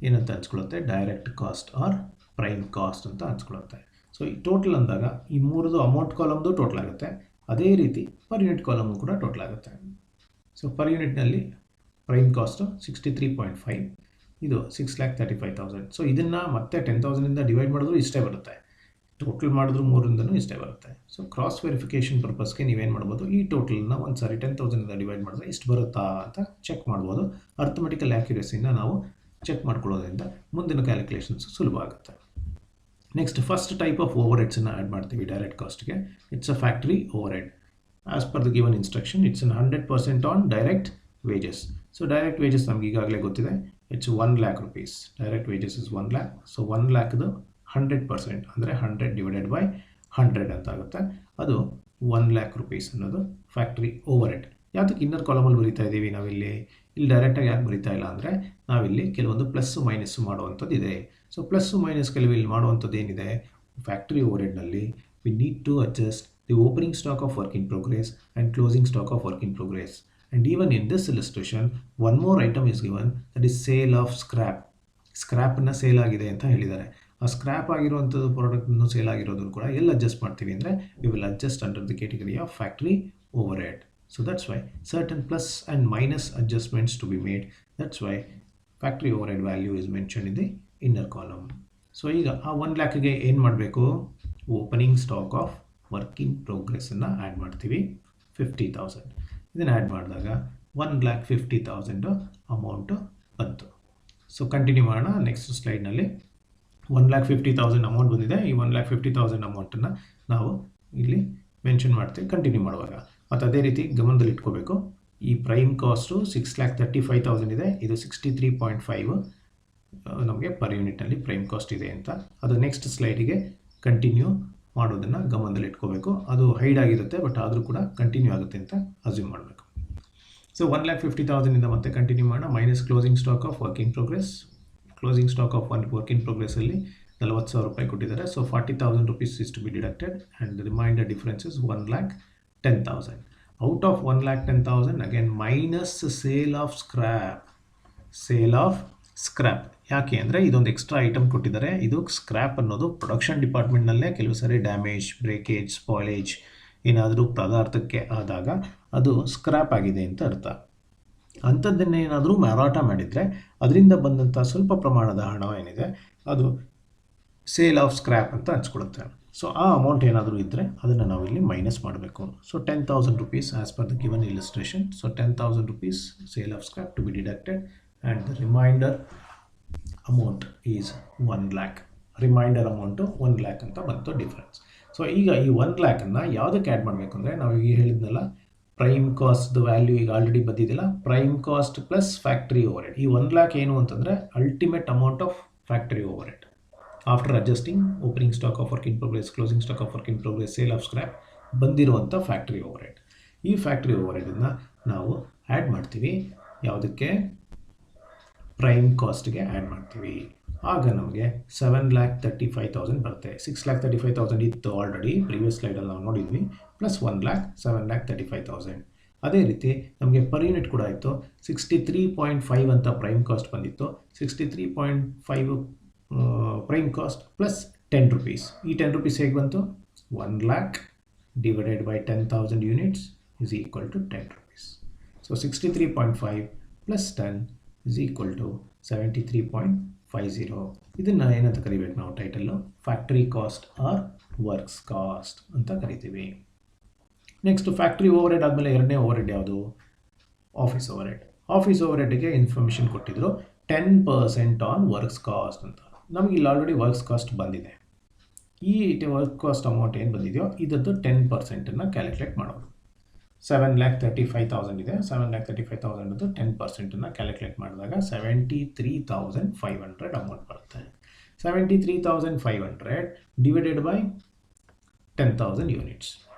ಏನಂತ ಅನ್ಸ್ಕೊಳ್ಳುತ್ತೆ, direct cost or prime cost ಅಂತ ಅನ್ಸ್ಕೊಳ್ಳುತ್ತೆ. ಸೊ ಈ ಟೋಟಲ್ ಅಂದಾಗ ಈ ಮೂರದು ಅಮೌಂಟ್ ಕಾಲಮ್ದು ಟೋಟಲ್ ಆಗುತ್ತೆ, ಅದೇ ರೀತಿ ಪರ್ ಯೂನಿಟ್ ಕಾಲಮು ಕೂಡ ಟೋಟಲ್ ಆಗುತ್ತೆ. ಸೊ ಪರ್ ಯೂನಿಟ್ನಲ್ಲಿ ಪ್ರೈಮ್ ಕಾಸ್ಟು 63.5, ಇದು 6,35,000. ಸೊ ಇದನ್ನು ಮತ್ತೆ 10,000ಇಂದ ಡಿವೈಡ್ ಮಾಡಿದ್ರು ಇಷ್ಟೇ ಬರುತ್ತೆ, ಟೋಟಲ್ ಮಾಡಿದ್ರು ಮೂರಿಂದನೂ ಇಷ್ಟೇ ಬರುತ್ತೆ. ಸೊ ಕ್ರಾಸ್ ವೆರಿಫಿಕೇಷನ್ ಪರ್ಪಸ್ಗೆ ನೀವೇನು ಮಾಡ್ಬೋದು, ಈ ಟೋಟಲ್ನ ಒಂದು ಸಾರಿ 10,000ಇಂದ ಡಿವೈಡ್ ಮಾಡಿದ್ರೆ ಇಷ್ಟು ಬರುತ್ತಾ ಅಂತ ಚೆಕ್ ಮಾಡ್ಬೋದು. ಅರ್ಥಮೆಟಿಕಲ್ ಆ್ಯಕ್ಯುರೇಸಿನ ನಾವು ಚೆಕ್ ಮಾಡ್ಕೊಳ್ಳೋದ್ರಿಂದ ಮುಂದಿನ ಕ್ಯಾಲ್ಕುಲೇಷನ್ಸ್ ಸುಲಭ ಆಗುತ್ತೆ. ನೆಕ್ಸ್ಟ್ ಫಸ್ಟ್ ಟೈಪ್ ಆಫ್ ಓವರ್ ಹೆಡ್ಸನ್ನು ಆ್ಯಡ್ ಮಾಡ್ತೀವಿ ಡೈರೆಕ್ಟ್ ಕಾಸ್ಟ್ಗೆ. It's a factory overhead. As per the given instruction it's 100% on direct wages. So direct wages ನಮ್ಗೆ ಈಗಾಗಲೇ ಗೊತ್ತಿದೆ, it's 1 lakh rupees. Direct wages is 1 lakh. So 1 lakhದು 100% ಅಂದರೆ 100 divided by 100 ಅಂತ ಆಗುತ್ತೆ. ಅದು 1 lakh rupees ಅನ್ನೋದು ಫ್ಯಾಕ್ಟ್ರಿ ಓವರ್ ಹೆಡ್. ಯಾವುದಕ್ಕೆ ಇನ್ನರ್ ಕಾಲಮಲ್ಲಿ ಬರೀತಾ ಇದ್ದೀವಿ ನಾವಿಲ್ಲಿ? ಇಲ್ಲಿ ಡೈರೆಕ್ಟಾಗಿ ಯಾಕೆ ಬರೀತಾ ಇಲ್ಲ ಅಂದರೆ ನಾವಿಲ್ಲಿ ಕೆಲವೊಂದು ಪ್ಲಸ್ಸು ಮೈನಸ್ಸು ಮಾಡುವಂಥದ್ದು ಇದೆ. ಸೊ ಪ್ಲಸ್ಸು ಮೈನಸ್ ಕೆಲವು ಇಲ್ಲಿ ಮಾಡುವಂಥದ್ದು ಏನಿದೆ, ಫ್ಯಾಕ್ಟ್ರಿ ಓವರ್ ಹೆಡ್ನಲ್ಲಿ we need to adjust the opening stock of work in progress and closing stock of work in progress. And even in this illustration, one more item is given, that is sale of scrap. ಸ್ಕ್ರ್ಯಾಪನ್ನು sale ಆಗಿದೆ ಅಂತ ಹೇಳಿದ್ದಾರೆ. ಆ scrap ಆಗಿರುವಂಥದ್ದು ಪ್ರಾಡಕ್ಟನ್ನು sale ಆಗಿರೋದನ್ನು ಕೂಡ ಎಲ್ಲಿ adjust ಮಾಡ್ತೀವಿ ಅಂದರೆ we will adjust under the category of factory overhead. So that's why certain plus and minus adjustments to be made. That's why factory overhead value is mention in the inner column. So ಈಗ ಆ 1 lakhಗೆ ಏನು ಮಾಡಬೇಕು, opening stock of work in ಪ್ರೋಗ್ರೆಸ್ಸನ್ನು add ಮಾಡ್ತೀವಿ 50,000. ಇದನ್ನು add ಮಾಡಿದಾಗ 1,50,000 amount ಬಂತು. ಸೊ ಕಂಟಿನ್ಯೂ ಮಾಡೋಣ. ನೆಕ್ಸ್ಟ್ ಸ್ಲೈಡ್ನಲ್ಲಿ 1,50,000 ಅಮೌಂಟ್ ಬಂದಿದೆ. ಈ 1,50,000 ಅಮೌಂಟನ್ನು ನಾವು ಇಲ್ಲಿ ಮೆನ್ಷನ್ ಮಾಡ್ತೀವಿ ಕಂಟಿನ್ಯೂ ಮಾಡುವಾಗ. ಮತ್ತು ಅದೇ ರೀತಿ ಗಮನದಲ್ಲಿ ಇಟ್ಕೋಬೇಕು, ಈ ಪ್ರೈಮ್ ಕಾಸ್ಟು 6,35,000 ಇದೆ, ಇದು 63.5 ನಮಗೆ ಪರ್ ಯೂನಿಟ್ನಲ್ಲಿ ಪ್ರೈಮ್ ಕಾಸ್ಟ್ ಇದೆ ಅಂತ. ಅದು ನೆಕ್ಸ್ಟ್ ಸ್ಲೈಡಿಗೆ ಕಂಟಿನ್ಯೂ ಮಾಡೋದನ್ನು ಗಮನದಲ್ಲಿ ಇಟ್ಕೋಬೇಕು. ಅದು ಹೈಡ್ ಆಗಿರುತ್ತೆ, ಬಟ್ ಆದರೂ ಕೂಡ ಕಂಟಿನ್ಯೂ ಆಗುತ್ತೆ ಅಂತ ಅಸ್ಯೂಮ್ ಮಾಡಬೇಕು. ಸೊ 1,50,000ಇಂದ ಮತ್ತೆ ಕಂಟಿನ್ಯೂ ಮಾಡೋಣ. Minus closing stock of work in progress. Closing stock of work in ಪ್ರೋಗ್ರೆಸ್ಸಲ್ಲಿ 40,000 ರೂಪಾಯಿ ಕೊಟ್ಟಿದ್ದಾರೆ. So 40,000 rupees is to be deducted and the remainder difference is 1,10,000. Out of 1,10,000 again minus sale of scrap. Sale of scrap ಯಾಕೆ ಅಂದರೆ ಇದೊಂದು extra item ಕೊಟ್ಟಿದ್ದಾರೆ. ಇದು scrap ಅನ್ನೋದು production ಡಿಪಾರ್ಟ್ಮೆಂಟ್ನಲ್ಲೇ ಕೆಲವು ಸಾರಿ ಡ್ಯಾಮೇಜ್, ಬ್ರೇಕೇಜ್, ಸ್ಪಾಯ್ಲೇಜ್ ಏನಾದರೂ ಪದಾರ್ಥಕ್ಕೆ ಆದಾಗ ಅದು ಸ್ಕ್ರ್ಯಾಪ್ ಆಗಿದೆ ಅಂತ ಅರ್ಥ. ಅಂಥದ್ದನ್ನೇ ಏನಾದರೂ ಮಾರಾಟ ಮಾಡಿದರೆ ಅದರಿಂದ ಬಂದಂಥ ಸ್ವಲ್ಪ ಪ್ರಮಾಣದ ಹಣ ಏನಿದೆ ಅದು ಸೇಲ್ ಆಫ್ ಸ್ಕ್ರ್ಯಾಪ್ ಅಂತ ಹಂಚ್ಕೊಳುತ್ತೆ. ಸೊ ಆ ಅಮೌಂಟ್ ಏನಾದರೂ ಇದ್ದರೆ ಅದನ್ನು ನಾವು ಇಲ್ಲಿ ಮೈನಸ್ ಮಾಡಬೇಕು. So 10,000 rupees as per the given illustration. So 10,000 rupees sale of scrap to be deducted and the remainder amount is 1 lakh. Remainder amount 1 lakh ಅಂತ ಬಂತು ಡಿಫ್ರೆನ್ಸ್. ಸೊ ಈಗ ಈ 1 lakhನ್ನು ಯಾವುದಕ್ಕೆ ಆ್ಯಡ್ ಮಾಡಬೇಕು ಅಂದರೆ ನಾವು ಈಗ ಹೇಳಿದ್ನಲ್ಲ, ಪ್ರೈಮ್ ಕಾಸ್ಟ್ ವ್ಯಾಲ್ಯೂ ಈಗ ಆಲ್ರೆಡಿ ಬಂದಿದ್ದಿಲ್ಲ, prime cost plus factory overhead. ಈ 1 lakh ಏನು ಅಂತಂದರೆ ultimate amount of factory overhead after adjusting opening stock of work in progress, closing stock of work in progress, sale of scrap ಬಂದಿರುವಂಥ factory overhead. ಈ factory ಓವರ್ ಹೆಡನ್ನು ನಾವು add ಮಾಡ್ತೀವಿ ಯಾವುದಕ್ಕೆ, ಪ್ರೈಮ್ ಕಾಸ್ಟ್ಗೆ ಆ್ಯಡ್ ಮಾಡ್ತೀವಿ. ಆಗ ನಮಗೆ 7,35,000 ಬರುತ್ತೆ. 6,35,000 ಇತ್ತು ಆಲ್ರೆಡಿ ಪ್ರೀವಿಯಸ್ ಸ್ಲೈಡಲ್ಲಿ ನಾವು ನೋಡಿದ್ವಿ, ಪ್ಲಸ್ 1 lakh 7,35,000. ಅದೇ ರೀತಿ ನಮಗೆ ಪರ್ ಯೂನಿಟ್ ಕೂಡ ಇತ್ತು 63.5 ಅಂತ ಪ್ರೈಮ್ ಕಾಸ್ಟ್ ಬಂದಿತ್ತು. 63.5 ಪ್ರೈಮ್ ಕಾಸ್ಟ್ ಪ್ಲಸ್ 10 rupees. ಈ 10 rupees ಹೇಗೆ ಬಂತು, 1 lakh divided by 10,000 units is equal to 10 rupees. So 63.5 plus 10 is equal to 73.50. ಇದನ್ನು ಏನಂತ ಕರಿಬೇಕು ನಾವು title, factory cost or works cost ಅಂತ ಕರಿತೀವಿ. ನೆಕ್ಸ್ಟ್ ಫ್ಯಾಕ್ಟ್ರಿ ಓವರ್ ಹೆಡ್ ಆದಮೇಲೆ ಎರಡನೇ ಓವರ್ ಹೆಡ್ ಯಾವುದು, ಆಫೀಸ್ ಓವರ್ ಹೆಡ್. ಆಫೀಸ್ ಓವರ್ ಹೆಡ್ಗೆ ಇನ್ಫಾರ್ಮೇಷನ್ ಕೊಟ್ಟಿದ್ರು 10% ಆನ್ ವರ್ಕ್ಸ್ ಕಾಸ್ಟ್ ಅಂತ. ನಮಗೆ ಇಲ್ಲಿ ಆಲ್ರೆಡಿ ವರ್ಕ್ಸ್ ಕಾಸ್ಟ್ ಬಂದಿದೆ. ಈ ವರ್ಕ್ ಕಾಸ್ಟ್ ಅಮೌಂಟ್ ಏನು ಬಂದಿದೆಯೋ ಇದದ್ದು 10%ಅನ್ನು ಕ್ಯಾಲ್ಕುಲೇಟ್ ಮಾಡೋದು. 7,35,000 ಇದೆ. 7,35,000 10%ಅನ್ನು ಕ್ಯಾಲ್ಕುಲೇಟ್ ಮಾಡಿದಾಗ 73,500 ಅಮೌಂಟ್ ಬರುತ್ತೆ. 73,500 divided by 10,000 units.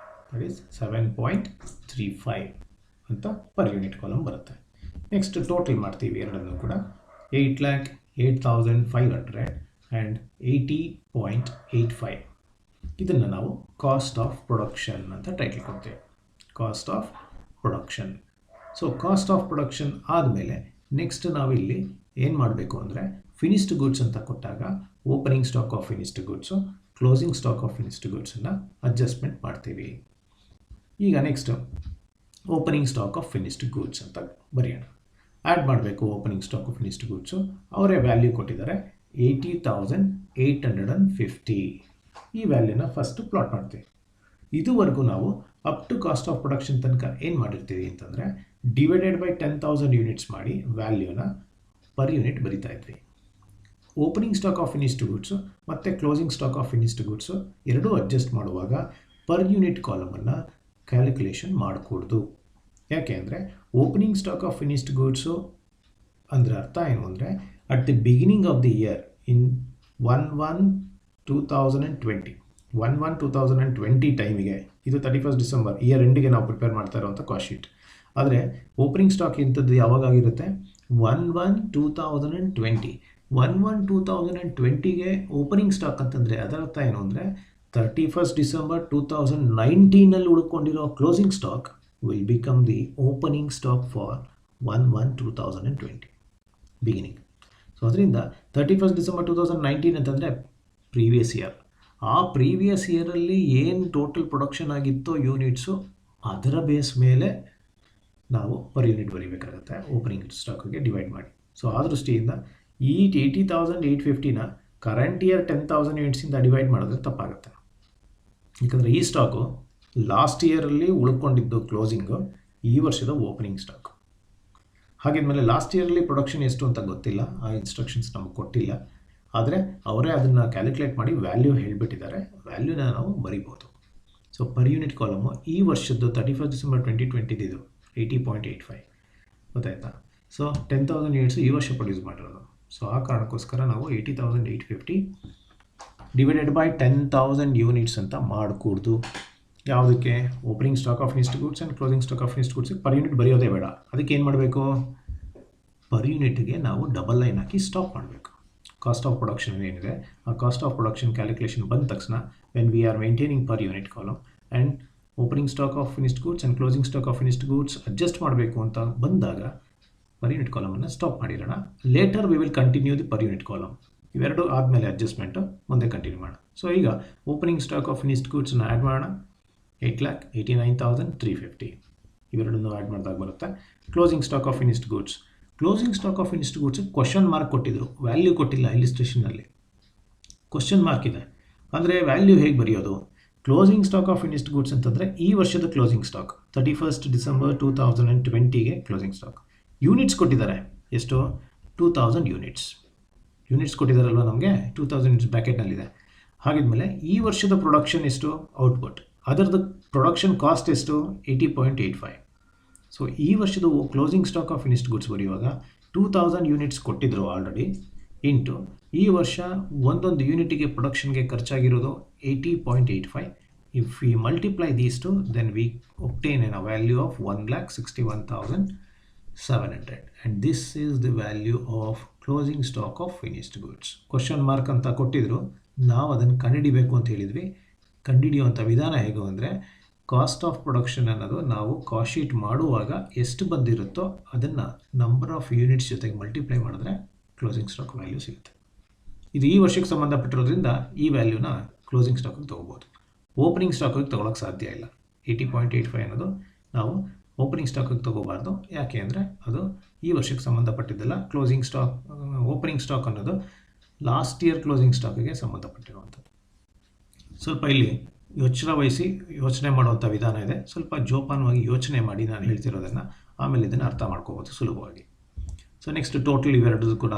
That is 7.35 ಅಂತ per unit column ಬರುತ್ತೆ. ನೆಕ್ಸ್ಟ್ ಟೋಟಲ್ ಮಾಡ್ತೀವಿ ಎರಡನ್ನೂ ಕೂಡ 8,08,500 ಆ್ಯಂಡ್ 80.85. ಇದನ್ನು ನಾವು ಕಾಸ್ಟ್ ಆಫ್ ಪ್ರೊಡಕ್ಷನ್ ಅಂತ ಟೈಟಲ್ ಕೊಡ್ತೇವೆ. Cost of production. So cost of production ಆದಮೇಲೆ ನೆಕ್ಸ್ಟ್ ನಾವಿಲ್ಲಿ ಏನು ಮಾಡಬೇಕು ಅಂದರೆ ಫಿನಿಶ್ಡ್ ಗೂಡ್ಸ್ ಅಂತ ಕೊಟ್ಟಾಗ opening stock of finished goods, closing stock of finished ಗೂಡ್ಸನ್ನು ಅಡ್ಜಸ್ಟ್ಮೆಂಟ್ ಮಾಡ್ತೀವಿ. ಈಗ next opening stock of finished goods ಅಂತ ಬರೆಯೋಣ. ಆ್ಯಡ್ ಮಾಡಬೇಕು opening stock of finished goods. ಅವರೇ ವ್ಯಾಲ್ಯೂ ಕೊಟ್ಟಿದ್ದಾರೆ 80,850. ಈ ವ್ಯಾಲ್ಯೂನ ಫಸ್ಟ್ ಪ್ಲಾಟ್ ಮಾಡ್ತೀವಿ. ಇದುವರೆಗೂ ನಾವು up to cost of production ತನಕ ಏನು ಮಾಡಿರ್ತೀವಿ ಅಂತಂದರೆ ಡಿವೈಡೆಡ್ ಬೈ 10,000 ಯೂನಿಟ್ಸ್ ಮಾಡಿ ವ್ಯಾಲ್ಯೂನ ಪರ್ ಯೂನಿಟ್ ಬರಿತಾ ಇದ್ವಿ. Opening stock of finished goods ಮತ್ತು closing stock of finished goods ಎರಡೂ ಅಡ್ಜಸ್ಟ್ ಮಾಡುವಾಗ ಪರ್ ಯೂನಿಟ್ ಕಾಲಮನ್ನು ಕ್ಯಾಲ್ಕುಲೇಷನ್ ಮಾಡಕೂಡ್ದು. ಯಾಕೆ ಅಂದರೆ opening stock of finished goods ಅಂದರೆ ಅರ್ಥ ಏನು ಅಂದರೆ at the beginning of the year in 1/1/2020 ಟೈಮಿಗೆ, ಇದು 31 ಡಿಸೆಂಬರ್ ಇಯರ್ ಎಂಡಿಗೆ ನಾವು ಪ್ರಿಪೇರ್ ಮಾಡ್ತಾ ಇರೋವಂಥ ಕಾಸ್ಟ್ ಶೀಟ್. ಆದರೆ ಓಪನಿಂಗ್ ಸ್ಟಾಕ್ ಇಂಥದ್ದು ಯಾವಾಗಾಗಿರುತ್ತೆ 1/1/2020. 1/1/2020ಗೆ ಓಪನಿಂಗ್ ಸ್ಟಾಕ್ ಅಂತಂದರೆ ಅದರ ಅರ್ಥ ಏನು ಅಂದರೆ 31 ಡಿಸೆಂಬರ್ 2019ನಲ್ಲಿ ಉಳ್ಕೊಂಡಿರೋ closing stock will become the opening stock for 1/1/2020 beginning. So ಅದರಿಂದ 31 ಡಿಸೆಂಬರ್ 2019 ಅಂತಂದರೆ ಪ್ರೀವಿಯಸ್ ಇಯರ್. ಆ ಪ್ರೀವಿಯಸ್ ಇಯರಲ್ಲಿ ಏನು ಟೋಟಲ್ ಪ್ರೊಡಕ್ಷನ್ ಆಗಿತ್ತೋ ಯೂನಿಟ್ಸು ಅದರ ಬೇಸ್ ಮೇಲೆ ನಾವು ಪರ್ ಯೂನಿಟ್ ಬರೀಬೇಕಾಗುತ್ತೆ ಓಪನಿಂಗ್ ಸ್ಟಾಕಿಗೆ ಡಿವೈಡ್ ಮಾಡಿ. ಸೊ ಆ ದೃಷ್ಟಿಯಿಂದ ಈ 80,850ನ ಕರೆಂಟ್ ಇಯರ್ 10,000 ಯೂನಿಟ್ಸಿಂದ ಡಿವೈಡ್ ಮಾಡಿದ್ರೆ ತಪ್ಪಾಗುತ್ತೆ. ಯಾಕಂದರೆ ಈ ಸ್ಟಾಕು ಲಾಸ್ಟ್ ಇಯರಲ್ಲಿ ಉಳ್ಕೊಂಡಿದ್ದು ಕ್ಲೋಸಿಂಗು, ಈ ವರ್ಷದ ಓಪನಿಂಗ್ ಸ್ಟಾಕ್. ಹಾಗಿದ್ಮೇಲೆ ಲಾಸ್ಟ್ ಇಯರಲ್ಲಿ ಪ್ರೊಡಕ್ಷನ್ ಎಷ್ಟು ಅಂತ ಗೊತ್ತಿಲ್ಲ, ಆ ಇನ್ಸ್ಟ್ರಕ್ಷನ್ಸ್ ನಮಗೆ ಕೊಟ್ಟಿಲ್ಲ. ಆದರೆ ಅವರೇ ಅದನ್ನು ಕ್ಯಾಲ್ಕುಲೇಟ್ ಮಾಡಿ ವ್ಯಾಲ್ಯೂ ಹೇಳಿಬಿಟ್ಟಿದ್ದಾರೆ, ವ್ಯಾಲ್ಯೂನ ನಾವು ಬರಿಬೋದು. ಸೊ ಪರ್ ಯೂನಿಟ್ ಕಾಲಮು ಈ ವರ್ಷದ್ದು 31 ಡಿಸೆಂಬರ್ 2020 ಇದು 80.85 ಗೊತ್ತಾಯ್ತಾ. ಸೊ 10,000 ಯೂನಿಟ್ಸು ಈ ವರ್ಷ ಪ್ರೊಡ್ಯೂಸ್ ಮಾಡಿರೋದು. ಸೊ ಆ ಕಾರಣಕ್ಕೋಸ್ಕರ ನಾವು 80,850 ಡಿವೈಡೆಡ್ ಬೈ 10,000 ಯೂನಿಟ್ಸ್ ಅಂತ ಮಾಡಕೂಡ್ದು. ಯಾವುದಕ್ಕೆ? Opening stock of finished goods and closing stock of finished ಗೂಡ್ಸಿಗೆ ಪರ್ ಯೂನಿಟ್ ಬರೆಯೋದೇ ಬೇಡ. ಅದಕ್ಕೆ ಏನು ಮಾಡಬೇಕು? ಪರ್ ಯೂನಿಟ್ಗೆ ನಾವು ಡಬಲ್ ಲೈನ್ ಹಾಕಿ ಸ್ಟಾಪ್ ಮಾಡಬೇಕು. ಕಾಸ್ಟ್ ಆಫ್ ಪ್ರೊಡಕ್ಷನ್ ಏನಿದೆ ಆ ಕಾಸ್ಟ್ ಆಫ್ ಪ್ರೊಡಕ್ಷನ್ ಕ್ಯಾಲ್ಕುಲೇಷನ್ ಬಂದ ತಕ್ಷಣ when we are maintaining per unit column and opening stock of finished goods and closing stock of finished goods adjust ಮಾಡಬೇಕು ಅಂತ ಬಂದಾಗ ಪರ್ ಯೂನಿಟ್ ಕಾಲಮನ್ನು ಸ್ಟಾಪ್ ಮಾಡಿರೋಣ. Litre V will continue the per unit column. ಇವೆರಡು ಆದಮೇಲೆ adjustment ಮುಂದೆ continue ಮಾಡೋಣ. So ಈಗ ಓಪನಿಂಗ್ ಸ್ಟಾಕ್ ಆಫ್ ಫಿನಿಶ್ಡ್ ಗೂಡ್ಸನ್ನ ಆ್ಯಡ್ ಮಾಡೋಣ. 8,89,350 ಇವೆರಡನ್ನು ಆ್ಯಡ್ ಮಾಡಿದಾಗ ಬರುತ್ತೆ. Closing stock of finished goods. Closing stock of finished goods question mark ಕೊಟ್ಟಿದ್ರು, ವ್ಯಾಲ್ಯೂ ಕೊಟ್ಟಿಲ್ಲ. ಇಲಿಸ್ಟ್ರೇಷನಲ್ಲಿ ಕ್ವಶನ್ ಮಾರ್ಕ್ ಇದೆ. ಅಂದರೆ ವ್ಯಾಲ್ಯೂ ಹೇಗೆ ಬರೆಯೋದು? Closing stock of finished goods ಅಂತಂದರೆ ಈ ವರ್ಷದ ಕ್ಲೋಸಿಂಗ್ ಸ್ಟಾಕ್ 31 ಡಿಸೆಂಬರ್ 2020ಗೆ ಕ್ಲೋಸಿಂಗ್ ಸ್ಟಾಕ್. ಯೂನಿಟ್ಸ್ ಕೊಟ್ಟಿದ್ದಾರೆ ಎಷ್ಟು? 2,000 ಯೂನಿಟ್ಸ್ ಕೊಟ್ಟಿದ್ದಾರಲ್ವ ನಮಗೆ, 2,000 ಯೂನಿಟ್ಸ್ ಬ್ಯಾಕೆಟ್ನಲ್ಲಿದೆ. ಹಾಗಿದ್ಮೇಲೆ ಈ ವರ್ಷದ ಪ್ರೊಡಕ್ಷನ್ ಎಷ್ಟು? ಔಟ್ಪುಟ್. ಅದರದ್ದು ಪ್ರೊಡಕ್ಷನ್ ಕಾಸ್ಟ್ ಎಷ್ಟು? 80.85. ಸೊ ಈ ವರ್ಷದ closing stock of finished goods ಬರೆಯುವಾಗ 2,000 ಯೂನಿಟ್ಸ್ ಕೊಟ್ಟಿದ್ದರು ಆಲ್ರೆಡಿ, ಇಂಟು ಈ ವರ್ಷ ಒಂದೊಂದು ಯೂನಿಟಿಗೆ ಪ್ರೊಡಕ್ಷನ್ಗೆ ಖರ್ಚಾಗಿರೋದು 80.85. If we multiply these two then we obtain an a value of 1,61,700 and this is the value of closing stock of finished goods. Question mark ಅಂತ ಕೊಟ್ಟಿದ್ರು, ನಾವು ಅದನ್ನು ಕಂಡುಹಿಡಿಬೇಕು ಅಂತ ಹೇಳಿದ್ವಿ. ಕಂಡುಹಿಡಿಯುವಂಥ ವಿಧಾನ ಹೇಗೆ ಅಂದರೆ ಕಾಸ್ಟ್ ಆಫ್ ಪ್ರೊಡಕ್ಷನ್ ಅನ್ನೋದು ನಾವು ಕಾಸ್ಟ್ ಶೀಟ್ ಮಾಡುವಾಗ ಎಷ್ಟು ಬಂದಿರುತ್ತೋ ಅದನ್ನು ನಂಬರ್ ಆಫ್ ಯೂನಿಟ್ಸ್ ಜೊತೆಗೆ ಮಲ್ಟಿಪ್ಲೈ ಮಾಡಿದ್ರೆ ಕ್ಲೋಸಿಂಗ್ ಸ್ಟಾಕ್ ವ್ಯಾಲ್ಯೂ ಸಿಗುತ್ತೆ. ಇದು ಈ ವರ್ಷಕ್ಕೆ ಸಂಬಂಧಪಟ್ಟಿರೋದ್ರಿಂದ ಈ ವ್ಯಾಲ್ಯೂನ ಕ್ಲೋಸಿಂಗ್ ಸ್ಟಾಕಿಗೆ ತೊಗೋಬೋದು. ಓಪನಿಂಗ್ ಸ್ಟಾಕಿಗೆ ತೊಗೊಳಕ್ಕೆ ಸಾಧ್ಯ ಇಲ್ಲ. 80.85 ಅನ್ನೋದು ನಾವು ಓಪನಿಂಗ್ ಸ್ಟಾಕಿಗೆ ತೊಗೋಬಾರ್ದು. ಯಾಕೆ ಅಂದರೆ ಅದು ಈ ವರ್ಷಕ್ಕೆ ಸಂಬಂಧಪಟ್ಟಿದ್ದಲ್ಲ. ಕ್ಲೋಸಿಂಗ್ ಸ್ಟಾಕ್, ಓಪನಿಂಗ್ ಸ್ಟಾಕ್ ಅನ್ನೋದು ಲಾಸ್ಟ್ ಇಯರ್ ಕ್ಲೋಸಿಂಗ್ ಸ್ಟಾಕಿಗೆ ಸಂಬಂಧಪಟ್ಟಿರುವಂಥದ್ದು. ಸ್ವಲ್ಪ ಇಲ್ಲಿ ಯೋಚನೆ ವಹಿಸಿ ಯೋಚನೆ ಮಾಡುವಂಥ ವಿಧಾನ ಇದೆ. ಸ್ವಲ್ಪ ಜೋಪಾನವಾಗಿ ಯೋಚನೆ ಮಾಡಿ ನಾನು ಹೇಳ್ತಿರೋದನ್ನು, ಆಮೇಲೆ ಇದನ್ನು ಅರ್ಥ ಮಾಡ್ಕೋಬೋದು ಸುಲಭವಾಗಿ. ಸೊ ನೆಕ್ಸ್ಟ್ ಟೋಟಲ್ ಇವೆರಡು ಕೂಡ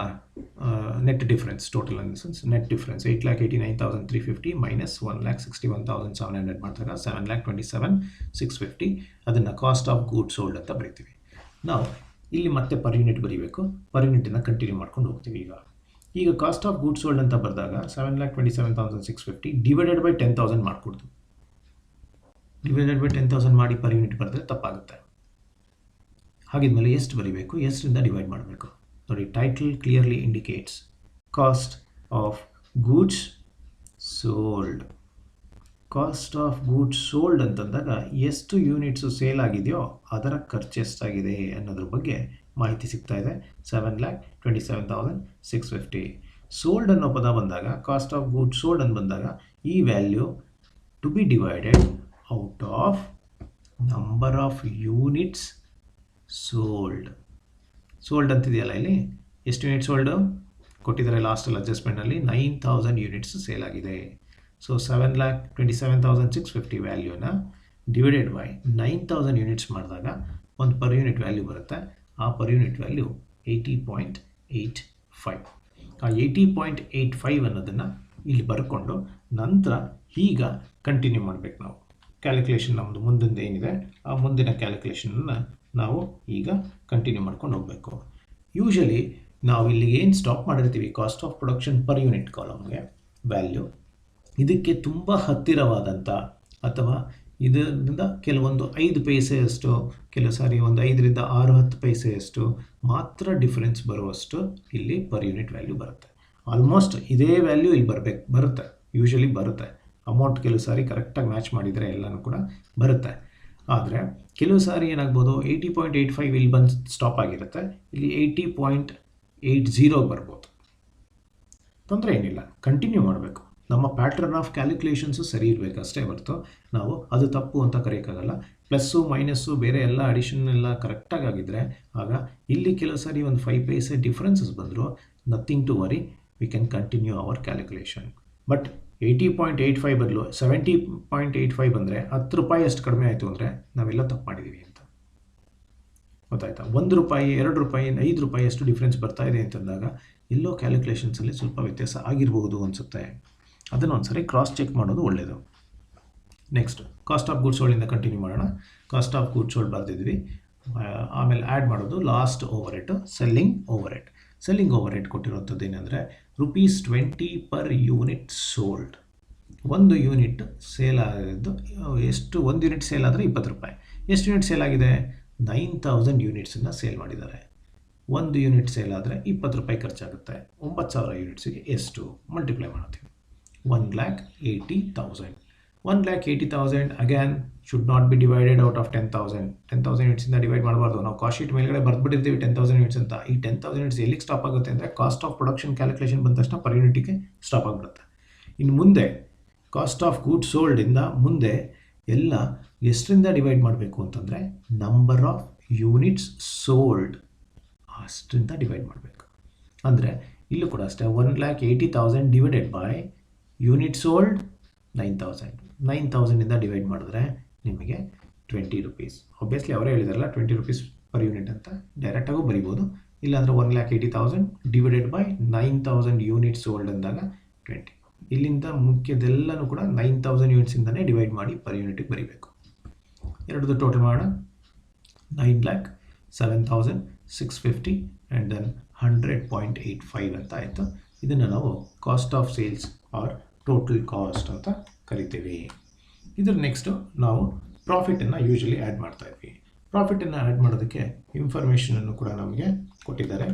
net difference, total in the sense net difference 8,89,350 minus 1,61,700 ಮಾಡಿದಾಗ 7,27,650. ಅದನ್ನು ಕಾಸ್ಟ್ ಆಫ್ ಗೂಡ್ಸ್ ಸೋಲ್ಡ್ ಅಂತ ಬರೀತೀವಿ. ನಾವು ಇಲ್ಲಿ ಮತ್ತೆ ಪರ್ ಯೂನಿಟ್ ಬರೀಬೇಕು. ಪರ್ ಯೂನಿಟನ್ನು ಕಂಟಿನ್ಯೂ ಮಾಡ್ಕೊಂಡು ಹೋಗ್ತೀವಿ. ಈಗ ಕಾಸ್ಟ್ ಆಫ್ ಗೂಡ್ಸ್ ಸೋಲ್ಡ್ ಅಂತ ಬರೆದಾಗ 7,27,650 ಡಿವೈಡೆಡ್ ಬೈ 10,000 ಮಾಡಿಕೊಡ್ತು. ಡಿವೈಡೆಡ್ ಬೈ 10,000 ಮಾಡಿ ಪರ್ ಯೂನಿಟ್ ಬರೆದ್ರೆ ತಪ್ಪಾಗುತ್ತೆ. ಹಾಗಿದ್ಮೇಲೆ ಎಷ್ಟು ಬರೀಬೇಕು, ಎಷ್ಟರಿಂದ ಡಿವೈಡ್ ಮಾಡಬೇಕು ನೋಡಿ. Title clearly indicates cost of goods sold. Cost of goods sold ಅಂತಂದಾಗ ಎಷ್ಟು ಯೂನಿಟ್ಸು ಸೇಲ್ ಆಗಿದೆಯೋ ಅದರ ಖರ್ಚು ಎಷ್ಟಾಗಿದೆ ಅನ್ನೋದ್ರ ಬಗ್ಗೆ ಮಾಹಿತಿ ಸಿಗ್ತಾ ಇದೆ. 7,27,650. ಸೋಲ್ಡ್ ಅನ್ನೋ ಪದ ಬಂದಾಗ, ಕಾಸ್ಟ್ ಆಫ್ ಗೂಡ್ಸ್ ಸೋಲ್ಡ್ ಅಂತ ಬಂದಾಗ ಈ value to be divided out of number of units sold. Sold ಅಂತಿದೆಯಲ್ಲ ಇಲ್ಲಿ, ಎಷ್ಟು ಯೂನಿಟ್ ಸೋಲ್ಡು ಕೊಟ್ಟಿದ್ದಾರೆ ಲಾಸ್ಟಲ್ಲಿ ಅಡ್ಜಸ್ಟ್ಮೆಂಟ್ನಲ್ಲಿ, 9,000 ಯೂನಿಟ್ಸ್ ಸೇಲ್ ಆಗಿದೆ. ಸೊ 7,27,650 ವ್ಯಾಲ್ಯೂನ ಡಿವೈಡೆಡ್ ಬೈ 9,000 ಯೂನಿಟ್ಸ್ ಮಾಡಿದಾಗ ಒಂದು ಪರ್ ಯೂನಿಟ್ ವ್ಯಾಲ್ಯೂ ಬರುತ್ತೆ. ಆ ಪರ್ ಯೂನಿಟ್ ವ್ಯಾಲ್ಯೂ 80.85. ಆ 80.85 ಅನ್ನೋದನ್ನು ಇಲ್ಲಿ ಬರ್ಕೊಂಡು ನಂತರ ಈಗ ಕಂಟಿನ್ಯೂ ಮಾಡಬೇಕು ನಾವು. ಕ್ಯಾಲ್ಕುಲೇಷನ್ ನಮ್ಮದು ಮುಂದಿನ ಏನಿದೆ ಆ ಮುಂದಿನ ಕ್ಯಾಲ್ಕುಲೇಷನನ್ನು ನಾವು ಈಗ ಕಂಟಿನ್ಯೂ ಮಾಡ್ಕೊಂಡು ಹೋಗಬೇಕು. ಯೂಶಲಿ ನಾವು ಇಲ್ಲಿ ಏನು ಸ್ಟಾಪ್ ಮಾಡಿರ್ತೀವಿ cost of production per unit ಕಾಲಮ್ಗೆ ವ್ಯಾಲ್ಯೂ, ಇದಕ್ಕೆ ತುಂಬ ಹತ್ತಿರವಾದಂಥ ಅಥವಾ ಇದರಿಂದ ಕೆಲವೊಂದು 5 ಪೈಸೆಯಷ್ಟು, ಕೆಲವು ಸಾರಿ ಒಂದು 5ರಿಂದ 6-10 ಪೈಸೆಯಷ್ಟು ಮಾತ್ರ ಡಿಫರೆನ್ಸ್ ಬರುವಷ್ಟು ಇಲ್ಲಿ ಪರ್ ಯೂನಿಟ್ ವ್ಯಾಲ್ಯೂ ಬರುತ್ತೆ. ಆಲ್ಮೋಸ್ಟ್ ಇದೇ ವ್ಯಾಲ್ಯೂ ಇಲ್ಲಿ ಬರುತ್ತೆ ಯೂಶಲಿ ಬರುತ್ತೆ. ಅಮೌಂಟ್ ಕೆಲವು ಸಾರಿ ಕರೆಕ್ಟಾಗಿ ಮ್ಯಾಚ್ ಮಾಡಿದರೆ ಎಲ್ಲನೂ ಕೂಡ ಬರುತ್ತೆ. ಆದರೆ ಕೆಲವು ಸಾರಿ ಏನಾಗ್ಬೋದು 80.85 ಇಲ್ಲಿ ಬಂದು ಸ್ಟಾಪ್ ಆಗಿರುತ್ತೆ, ಇಲ್ಲಿ 80.80 ಬರ್ಬೋದು. ತೊಂದರೆ ಏನಿಲ್ಲ, ಕಂಟಿನ್ಯೂ ಮಾಡಬೇಕು. ನಮ್ಮ ಪ್ಯಾಟ್ರನ್ ಆಫ್ ಕ್ಯಾಲ್ಕುಲೇಷನ್ಸು ಸರಿ ಇರಬೇಕಷ್ಟೇ ಹೊರತು ನಾವು ಅದು ತಪ್ಪು ಅಂತ ಕರೆಯೋಕ್ಕಾಗಲ್ಲ. ಪ್ಲಸ್ಸು ಮೈನಸ್ಸು ಬೇರೆ ಎಲ್ಲ ಅಡಿಷನ್ ಎಲ್ಲ ಕರೆಕ್ಟಾಗಿ ಆಗಿದ್ದರೆ ಆಗ ಇಲ್ಲಿ ಕೆಲವು ಸಾರಿ ಒಂದು 5 ಪೈಸೆ ಡಿಫ್ರೆನ್ಸಸ್ ಬಂದರೂ nothing to worry, we can continue our calculation. But 80.85 ಬದಲು 70.85 ಬಂದರೆ 10 ರೂಪಾಯಿ ಅಷ್ಟು ಕಡಿಮೆ ಆಯಿತು ಅಂದರೆ ನಾವೆಲ್ಲ ತಪ್ಪು ಮಾಡಿದ್ದೀವಿ ಅಂತ ಗೊತ್ತಾಯ್ತಾ. 1 ರೂಪಾಯಿ 2 ರೂಪಾಯಿ 5 ರೂಪಾಯಿ ಅಷ್ಟು ಡಿಫ್ರೆನ್ಸ್ ಬರ್ತಾ ಇದೆ ಅಂತಂದಾಗ ಎಲ್ಲೋ ಕ್ಯಾಲ್ಕುಲೇಷನ್ಸಲ್ಲಿ ಸ್ವಲ್ಪ ವ್ಯತ್ಯಾಸ ಆಗಿರಬಹುದು ಅನಿಸುತ್ತೆ. ಅದನ್ನು ಒಂದ್ಸರಿ ಕ್ರಾಸ್ ಚೆಕ್ ಮಾಡೋದು ಒಳ್ಳೆಯದು. ನೆಕ್ಸ್ಟ್ ಕಾಸ್ಟ್ ಆಫ್ ಗೂಡ್ಸ್ ಸೋಲ್ಡಿಂದ ಕಂಟಿನ್ಯೂ ಮಾಡೋಣ. ಕಾಸ್ಟ್ ಆಫ್ ಗೂಡ್ಸ್ ಸೋಲ್ಡ್ ಬರ್ತಿದ್ವಿ, ಆಮೇಲೆ ಆ್ಯಡ್ ಮಾಡೋದು last overhead, selling overhead. Selling overhead ಕೊಟ್ಟಿರೋಂಥದ್ದು ಏನಂದರೆ ₹20 ಪರ್ ಯೂನಿಟ್ ಸೋಲ್ಡ್. ಒಂದು ಯೂನಿಟ್ ಸೇಲ್ ಆಗಿದ್ದು ಎಷ್ಟು, ಒಂದು ಯೂನಿಟ್ ಸೇಲ್ ಆದರೆ 20 ರೂಪಾಯಿ. ಎಷ್ಟು ಯೂನಿಟ್ ಸೇಲ್ ಆಗಿದೆ? 9,000 ಯೂನಿಟ್ಸನ್ನು ಸೇಲ್ ಮಾಡಿದ್ದಾರೆ. ಒಂದು ಯೂನಿಟ್ ಸೇಲ್ ಆದರೆ 20 ರೂಪಾಯಿ ಖರ್ಚಾಗುತ್ತೆ. 9,000 ಯೂನಿಟ್ಸಿಗೆ ಎಷ್ಟು ಮಲ್ಟಿಪ್ಲೈ ಮಾಡ್ತೀವಿ? 1,80,000. 1,80,000 again should not be divided out of 10,000. 10,000 ಯೂನಿಟ್ಸಿಂದ ಡಿವೈಡ್ ಮಾಡಬಾರ್ದು. ನಾವು ಕಾಸ್ಟ್ ಶೀಟ್ ಮೇಲ್ಗಡೆ ಬರ್ದುಬಿಟ್ಟಿರ್ತೀವಿ 10,000 ಯೂನಿಟ್ಸ್ ಅಂತ. ಈ 10,000 ಯೂನಿಟ್ಸ್ ಎಲ್ಲಿಗೆ ಸ್ಟಾಪ್ ಆಗುತ್ತೆ ಅಂದರೆ ಕಾಸ್ಟ್ ಆಫ್ ಪ್ರೊಡಕ್ಷನ್ ಕ್ಯಾಲ್ಕುಲೇಷನ್ ಬಂದ ತಕ್ಷಣ ಪರ್ ಯೂನಿಟಿಗೆ ಸ್ಟಾಪ್ ಆಗಿಬಿಡುತ್ತೆ. ಇನ್ನು ಮುಂದೆ ಕಾಸ್ಟ್ ಆಫ್ ಗೂಡ್ಸ್ ಸೋಲ್ಡಿಂದ ಮುಂದೆ ಎಲ್ಲ ಎಷ್ಟರಿಂದ ಡಿವೈಡ್ ಮಾಡಬೇಕು ಅಂತಂದರೆ ನಂಬರ್ ಆಫ್ ಯೂನಿಟ್ಸ್ ಸೋಲ್ಡ್ ಅಷ್ಟರಿಂದ ಡಿವೈಡ್ ಮಾಡಬೇಕು. ಅಂದರೆ ಇಲ್ಲೂ ಕೂಡ ಅಷ್ಟೇ 1,80,000 ಡಿವೈಡೆಡ್ ಬೈ ಯೂನಿಟ್ ಸೋಲ್ಡ್ 9,000. 9,000ಇಂದ ಡಿವೈಡ್ ಮಾಡಿದ್ರೆ ನಿಮಗೆ 20 ರೂಪೀಸ್. ಆಬ್ವಿಯಸ್ಲಿ ಅವರೇ ಹೇಳಿದಾರಲ್ಲ 20 ರೂಪೀಸ್ ಪರ್ ಯೂನಿಟ್ ಅಂತ, ಡೈರೆಕ್ಟಾಗೂ ಬರಿಬೋದು. ಇಲ್ಲಾಂದರೆ 1,80,000 ಡಿವೈಡೆಡ್ ಬೈ 9,000 ಯೂನಿಟ್ ಸೋಲ್ಡ್ ಅಂದಾಗ 20. ಇಲ್ಲಿಂದ ಮುಖ್ಯದೆಲ್ಲನೂ ಕೂಡ 9,000 ಯೂನಿಟ್ಸಿಂದನೇ ಡಿವೈಡ್ ಮಾಡಿ ಪರ್ ಯೂನಿಟಿಗೆ ಬರೀಬೇಕು. ಎರಡದು ಟೋಟಲ್ ಮಾಡೋಣ. 9,07,650 ಆ್ಯಂಡ್ ದೆನ್ 100.85 ಅಂತ ಆಯಿತು. ಇದನ್ನು ನಾವು cost of sales or total cost ಅಂತ ಕರಿತೀವಿ. ಇದರ ನೆಕ್ಸ್ಟು ನಾವು ಪ್ರಾಫಿಟನ್ನು ಯೂಶಲಿ ಆ್ಯಡ್ ಮಾಡ್ತಾಯಿದ್ವಿ. ಪ್ರಾಫಿಟನ್ನು ಆ್ಯಡ್ ಮಾಡೋದಕ್ಕೆ ಇನ್ಫಾರ್ಮೇಷನನ್ನು ಕೂಡ ನಮಗೆ ಕೊಟ್ಟಿದ್ದಾರೆ.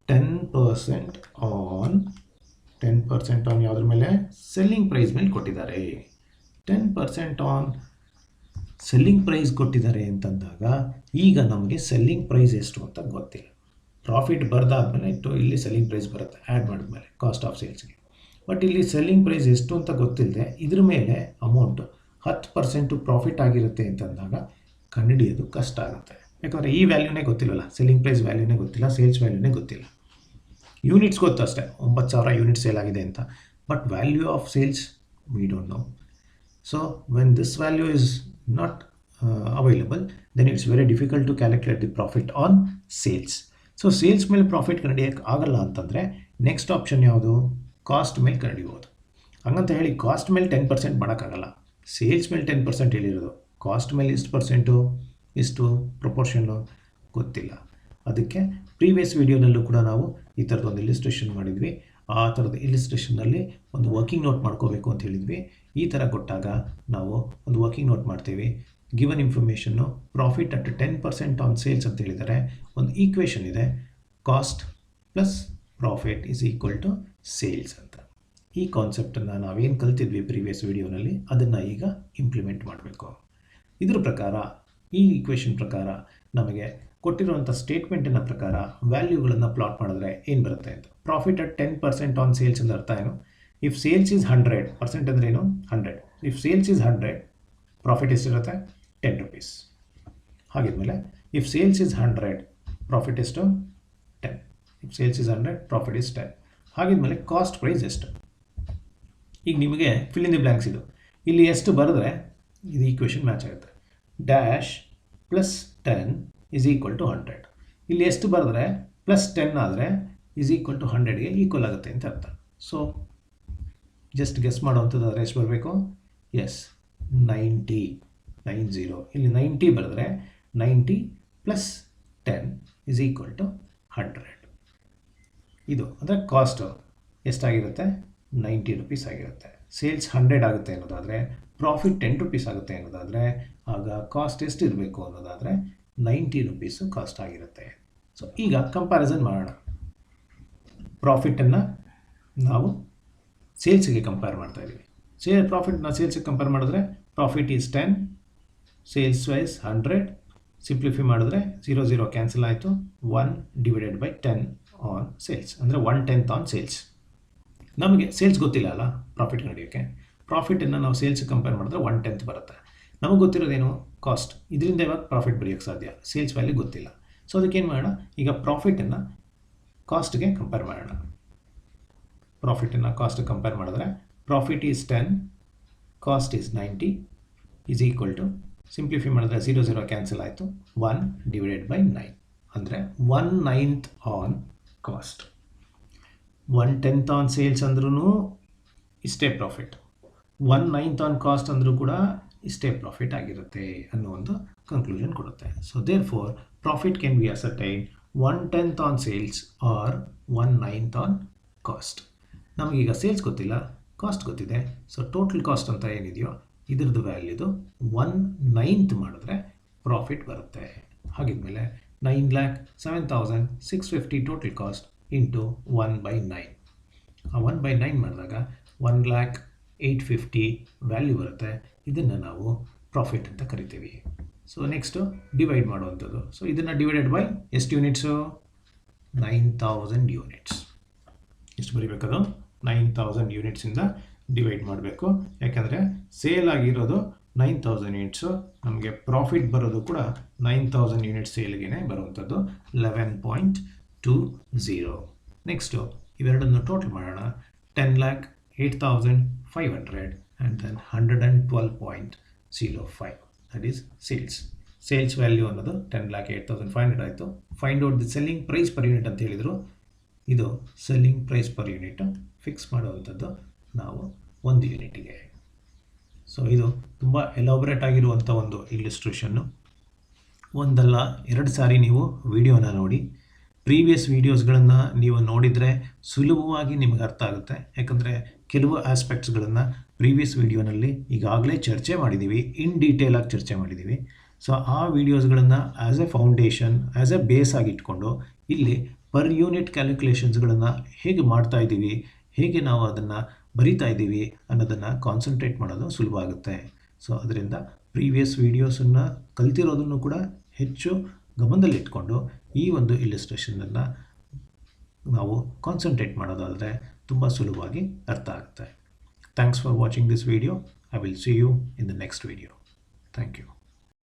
10% ಆನ್ ಯಾವುದ್ರ ಮೇಲೆ? ಸೆಲ್ಲಿಂಗ್ ಪ್ರೈಸ್ ಮೇಲೆ ಕೊಟ್ಟಿದ್ದಾರೆ. 10% ಆನ್ ಸೆಲ್ಲಿಂಗ್ ಪ್ರೈಸ್ ಕೊಟ್ಟಿದ್ದಾರೆ ಅಂತಂದಾಗ ಈಗ ನಮಗೆ ಸೆಲ್ಲಿಂಗ್ ಪ್ರೈಸ್ ಎಷ್ಟು ಅಂತ ಗೊತ್ತಿಲ್ಲ. ಪ್ರಾಫಿಟ್ ಬರೆದಾದ್ಮೇಲೆ ಇಲ್ಲಿ ಸೆಲ್ಲಿಂಗ್ ಪ್ರೈಸ್ ಬರುತ್ತೆ ಆ್ಯಡ್ ಮಾಡಿದ್ಮೇಲೆ ಕಾಸ್ಟ್ ಆಫ್ ಸೇಲ್ಸ್ಗೆ. ಬಟ್ ಇಲ್ಲಿ ಸೆಲ್ಲಿಂಗ್ ಪ್ರೈಸ್ ಎಷ್ಟು ಅಂತ ಗೊತ್ತಿಲ್ಲದೆ ಇದ್ರ ಮೇಲೆ ಅಮೌಂಟು 10% ಪ್ರಾಫಿಟ್ ಆಗಿರುತ್ತೆ ಅಂತಂದಾಗ ಕಂಡುಹಿಡಿಯೋದು ಕಷ್ಟ ಆಗುತ್ತೆ. ಯಾಕಂದರೆ ಈ ವ್ಯಾಲ್ಯೂನೇ ಗೊತ್ತಿಲ್ಲಲ್ಲ, ಸೆಲ್ಲಿಂಗ್ ಪ್ರೈಸ್ ವ್ಯಾಲ್ಯೂನೇ ಗೊತ್ತಿಲ್ಲ, ಸೇಲ್ಸ್ ವ್ಯಾಲ್ಯೂನೇ ಗೊತ್ತಿಲ್ಲ. ಯೂನಿಟ್ಸ್ ಗೊತ್ತು ಅಷ್ಟೇ, 9,000 ಯೂನಿಟ್ಸ್ ಸೇಲ್ ಆಗಿದೆ ಅಂತ. But value of sales we don't know. So when this value is not available then it's very difficult to calculate the profit on sales. So sales ಮೇಲೆ profit ಕಂಡುಹಿಡಿಯೋಕ್ಕೆ ಆಗಲ್ಲ ಅಂತಂದರೆ next option ಯಾವುದು? Cost ಮೇಲೆ ಕಂಡುಹಿಡಿಬೋದು. ಹಂಗಂತ ಹೇಳಿ ಕಾಸ್ಟ್ ಮೇಲೆ 10% ಮಾಡೋಕ್ಕಾಗಲ್ಲ. ಸೇಲ್ಸ್ ಮೇಲೆ 10% ಹೇಳಿರೋದು, ಕಾಸ್ಟ್ ಮೇಲೆ ಎಷ್ಟು ಪರ್ಸೆಂಟು, ಎಷ್ಟು ಪ್ರಪೋರ್ಷನ್ನು ಗೊತ್ತಿಲ್ಲ. ಅದಕ್ಕೆ ಪ್ರೀವಿಯಸ್ ವೀಡಿಯೋನಲ್ಲೂ ಕೂಡ ನಾವು ಈ ಥರದೊಂದು ಇಲಿಸ್ಟ್ರೇಷನ್ ಮಾಡಿದ್ವಿ. ಆ ಥರದ ಇಲಿಸ್ಟ್ರೇಷನ್ನಲ್ಲಿ ಒಂದು ವರ್ಕಿಂಗ್ ನೋಟ್ ಮಾಡ್ಕೋಬೇಕು ಅಂತ ಹೇಳಿದ್ವಿ. ಈ ಥರ ಕೊಟ್ಟಾಗ ನಾವು ಒಂದು ವರ್ಕಿಂಗ್ ನೋಟ್ ಮಾಡ್ತೀವಿ. ಗಿವನ್ ಇನ್ಫಾರ್ಮೇಷನ್ನು ಪ್ರಾಫಿಟ್ ಅಟ್ 10% ಆನ್ ಸೇಲ್ಸ್ ಅಂತ ಹೇಳಿದರೆ ಒಂದು ಈಕ್ವೇಷನ್ ಇದೆ, cost plus profit is equal to sales ಅಂತ. ಈ ಕಾನ್ಸೆಪ್ಟನ್ನು ನಾವೇನು ಕಲ್ತಿದ್ವಿ ಪ್ರೀವಿಯಸ್ ವಿಡಿಯೋನಲ್ಲಿ ಅದನ್ನು ಈಗ ಇಂಪ್ಲಿಮೆಂಟ್ ಮಾಡಬೇಕು. ಇದ್ರ ಪ್ರಕಾರ ಈ ಈಕ್ವೇಷನ್ ಪ್ರಕಾರ ನಮಗೆ ಕೊಟ್ಟಿರುವಂಥ ಸ್ಟೇಟ್ಮೆಂಟಿನ ಪ್ರಕಾರ ವ್ಯಾಲ್ಯೂಗಳನ್ನು ಪ್ಲಾಟ್ ಮಾಡಿದ್ರೆ ಏನು ಬರುತ್ತೆ ಅಂತ. ಪ್ರಾಫಿಟ್ ಅಟ್ 10% ಆನ್ ಸೇಲ್ಸ್ ಅಂದರೆ ಅರ್ಥ ಏನು? ಇಫ್ ಸೇಲ್ಸ್ ಈಸ್ 100% ಅಂದರೆ ಏನು? 100. ಇಫ್ ಸೇಲ್ಸ್ ಈಸ್ 100 ಪ್ರಾಫಿಟ್ ಎಷ್ಟಿರುತ್ತೆ? 10 rupees. ಹಾಗಿದ್ಮೇಲೆ ಇಫ್ ಸೇಲ್ಸ್ ಈಸ್ 100 ಪ್ರಾಫಿಟ್ ಎಷ್ಟು? 10. If sales is 100 profit is 10. ಹಾಗಿದ್ಮೇಲೆ ಕಾಸ್ಟ್ ಪ್ರೈಸ್ ಎಷ್ಟು? ಈಗ ನಿಮಗೆ ಫಿಲ್ ಇನ್ ದಿ ಬ್ಲ್ಯಾಂಕ್ಸ್ ಇದು ಇಲ್ಲಿ ಎಷ್ಟು ಬರೆದ್ರೆ ಇದು ಈಕ್ವೇಷನ್ ಮ್ಯಾಚ್ ಆಗುತ್ತೆ. Dash plus 10 is equal to 100. ಇಲ್ಲಿ ಎಷ್ಟು ಬರೆದ್ರೆ ಪ್ಲಸ್ 10 ಆದರೆ ಈಸ್ ಈಕ್ವಲ್ ಟು 100ಗೆ ಈಕ್ವಲ್ ಆಗುತ್ತೆ ಅಂತ ಅರ್ಥ. ಸೊ ಜಸ್ಟ್ ಗೆಸ್ ಮಾಡೋವಂಥದ್ದಾದರೆ ಎಷ್ಟು ಬರಬೇಕು? ಎಸ್ 90. ಇಲ್ಲಿ 90 ಬರೆದ್ರೆ 90 ಪ್ಲಸ್ 10 ಈಸ್ ಈಕ್ವಲ್ ಟು 100. ಇದು ಅಂದರೆ ಕಾಸ್ಟ್ ಎಷ್ಟಾಗಿರುತ್ತೆ? 90 rupees ಆಗಿರುತ್ತೆ. ಸೇಲ್ಸ್ 100 ಆಗುತ್ತೆ ಅನ್ನೋದಾದರೆ, ಪ್ರಾಫಿಟ್ 10 rupees ಆಗುತ್ತೆ ಅನ್ನೋದಾದರೆ, ಆಗ ಕಾಸ್ಟ್ ಎಷ್ಟು ಇರಬೇಕು ಅನ್ನೋದಾದರೆ 90 rupees ಕಾಸ್ಟ್ ಆಗಿರುತ್ತೆ. ಸೊ ಈಗ ಕಂಪ್ಯಾರಿಸನ್ ಮಾಡೋಣ. ಪ್ರಾಫಿಟನ್ನು ನಾವು ಸೇಲ್ಸಿಗೆ ಕಂಪೇರ್ ಮಾಡ್ತಾ ಇದ್ದೀವಿ. ಪ್ರಾಫಿಟ್ನ ಸೇಲ್ಸಿಗೆ ಕಂಪೇರ್ ಮಾಡಿದ್ರೆ profit is 10, sales wise 100. Simplify ಮಾಡಿದ್ರೆ 0 ಕ್ಯಾನ್ಸಲ್ ಆಯಿತು. 1 ಡಿವೈಡೆಡ್ ಬೈ 10 ಆನ್ ಸೇಲ್ಸ್ ಅಂದರೆ 1/10 ಆನ್ ಸೇಲ್ಸ್. ನಮಗೆ ಸೇಲ್ಸ್ ಗೊತ್ತಿಲ್ಲ ಅಲ್ಲ ಪ್ರಾಫಿಟ್ ನಡೆಯೋಕ್ಕೆ. ಪ್ರಾಫಿಟನ್ನು ನಾವು ಸೇಲ್ಸ್ಗೆ ಕಂಪೇರ್ ಮಾಡಿದ್ರೆ 1/10 ಬರುತ್ತೆ. ನಮಗೆ ಗೊತ್ತಿರೋದೇನು? ಕಾಸ್ಟ್. ಇದರಿಂದ ಇವಾಗ ಪ್ರಾಫಿಟ್ ಬರೆಯೋಕ್ಕೆ ಸಾಧ್ಯ, ಸೇಲ್ಸ್ ವ್ಯಾಲ್ಯೂ ಗೊತ್ತಿಲ್ಲ. ಸೊ ಅದಕ್ಕೇನು ಮಾಡೋಣ? ಈಗ ಪ್ರಾಫಿಟನ್ನು ಕಾಸ್ಟ್ಗೆ ಕಂಪೇರ್ ಮಾಡೋಣ. ಪ್ರಾಫಿಟನ್ನು ಕಾಸ್ಟ್ಗೆ ಕಂಪೇರ್ ಮಾಡಿದ್ರೆ profit is 10, cost is 90 is equal to, simplify ಮಾಡಿದ್ರೆ 0 ಕ್ಯಾನ್ಸಲ್ ಆಯಿತು. 1 ಡಿವೈಡೆಡ್ ಬೈ 9 ಅಂದರೆ 1/9 ಆನ್ ಕಾಸ್ಟ್. 1/10 ಆನ್ ಸೇಲ್ಸ್ ಅಂದ್ರೂ ಇಷ್ಟೇ ಪ್ರಾಫಿಟ್, 1/9 ಆನ್ ಕಾಸ್ಟ್ ಅಂದರೂ ಕೂಡ ಇಷ್ಟೇ ಪ್ರಾಫಿಟ್ ಆಗಿರುತ್ತೆ ಅನ್ನೋ ಒಂದು ಕನ್ಕ್ಲೂಷನ್ ಕೊಡುತ್ತೆ. So therefore profit can be ascertain 1/10 on sales or 1/9 on cost. ನಮಗೀಗ ಸೇಲ್ಸ್ ಗೊತ್ತಿಲ್ಲ, ಕಾಸ್ಟ್ ಗೊತ್ತಿದೆ. ಸೊ ಟೋಟಲ್ ಕಾಸ್ಟ್ ಅಂತ ಏನಿದೆಯೋ ಇದ್ರದ್ದು ವ್ಯಾಲ್ಯೂದು 1/9 ಮಾಡಿದ್ರೆ ಪ್ರಾಫಿಟ್ ಬರುತ್ತೆ. ಹಾಗಿದ್ಮೇಲೆ 9,07,650 ಟೋಟಲ್ ಕಾಸ್ಟ್ ಇಂಟು 1/9. ಆ 1/9 ಮಾಡಿದಾಗ 1,08,50 ವ್ಯಾಲ್ಯೂ ಬರುತ್ತೆ. ಇದನ್ನು ನಾವು ಪ್ರಾಫಿಟ್ ಅಂತ ಕರಿತೀವಿ. ಸೊ ನೆಕ್ಸ್ಟು ಡಿವೈಡ್ ಮಾಡುವಂಥದ್ದು. ಸೊ ಇದನ್ನು ಡಿವೈಡೆಡ್ ಬೈ ಎಷ್ಟು ಯೂನಿಟ್ಸು? 9,000 ಯೂನಿಟ್ಸ್. ಎಷ್ಟು ಬರೀಬೇಕದು? 9,000 ಯೂನಿಟ್ಸಿಂದ ಡಿವೈಡ್ ಮಾಡಬೇಕು. ಯಾಕಂದರೆ ಸೇಲ್ ಆಗಿರೋದು 9,000 ಯೂನಿಟ್ಸು, ನಮಗೆ ಪ್ರಾಫಿಟ್ ಬರೋದು ಕೂಡ 9,000 ಯೂನಿಟ್ಸ್ ಸೇಲ್ಗೆ ಬರುವಂಥದ್ದು 11.20. ನೆಕ್ಸ್ಟು ಇವೆರಡನ್ನು ಟೋಟಲ್ ಮಾಡೋಣ. 10,08,500 and then 112.05 that is sales. Sales value ಅನ್ನೋದು 10,08,500 ಆಯಿತು. Find out the selling price per unit ಅಂತ ಹೇಳಿದರು. ಇದು selling price per unit fix ಮಾಡುವಂಥದ್ದು ನಾವು 1 ಯೂನಿಟಿಗೆ. ಸೊ ಇದು ತುಂಬ ಎಲಾಬ್ರೇಟ್ ಆಗಿರುವಂಥ ಒಂದು ಇಲಿಸ್ಟ್ರೇಷನ್ನು. ಒಂದಲ್ಲ 2 ಸಾರಿ ನೀವು ವಿಡಿಯೋನ ನೋಡಿ. ಪ್ರೀವಿಯಸ್ ವೀಡಿಯೋಸ್ಗಳನ್ನು ನೀವು ನೋಡಿದರೆ ಸುಲಭವಾಗಿ ನಿಮಗೆ ಅರ್ಥ ಆಗುತ್ತೆ. ಯಾಕಂದರೆ ಕೆಲವು ಆಸ್ಪೆಕ್ಟ್ಸ್ಗಳನ್ನು ಪ್ರೀವಿಯಸ್ ವೀಡಿಯೋನಲ್ಲಿ ಈಗಾಗಲೇ ಚರ್ಚೆ ಮಾಡಿದ್ದೀವಿ, ಇನ್ ಡೀಟೇಲಾಗಿ ಚರ್ಚೆ ಮಾಡಿದ್ದೀವಿ. ಸೊ ಆ ವೀಡಿಯೋಸ್ಗಳನ್ನು as a foundation, as a base ಆಗಿಟ್ಕೊಂಡು ಇಲ್ಲಿ ಪರ್ ಯೂನಿಟ್ ಕ್ಯಾಲ್ಕುಲೇಷನ್ಸ್ಗಳನ್ನು ಹೇಗೆ ಮಾಡ್ತಾ ಇದ್ದೀವಿ, ಹೇಗೆ ನಾವು ಅದನ್ನು ಬರಿತಾ ಇದ್ದೀವಿ ಅನ್ನೋದನ್ನು ಕಾನ್ಸಂಟ್ರೇಟ್ ಮಾಡೋದು ಸುಲಭ ಆಗುತ್ತೆ. ಸೊ ಅದರಿಂದ ಪ್ರೀವಿಯಸ್ ವೀಡಿಯೋಸನ್ನು ಕಲ್ತಿರೋದನ್ನು ಕೂಡ ಹೆಚ್ಚು ಗಮನದಲ್ಲಿಟ್ಕೊಂಡು ಈ ಒಂದು ಇಲಿಸ್ಟ್ರೇಷನನ್ನು ನಾವು ಕಾನ್ಸಂಟ್ರೇಟ್ ಮಾಡೋದಾದರೆ ತುಂಬ ಸುಲಭವಾಗಿ ಅರ್ಥ ಆಗುತ್ತೆ. Thanks for watching this video. I will see you in the next video. Thank you.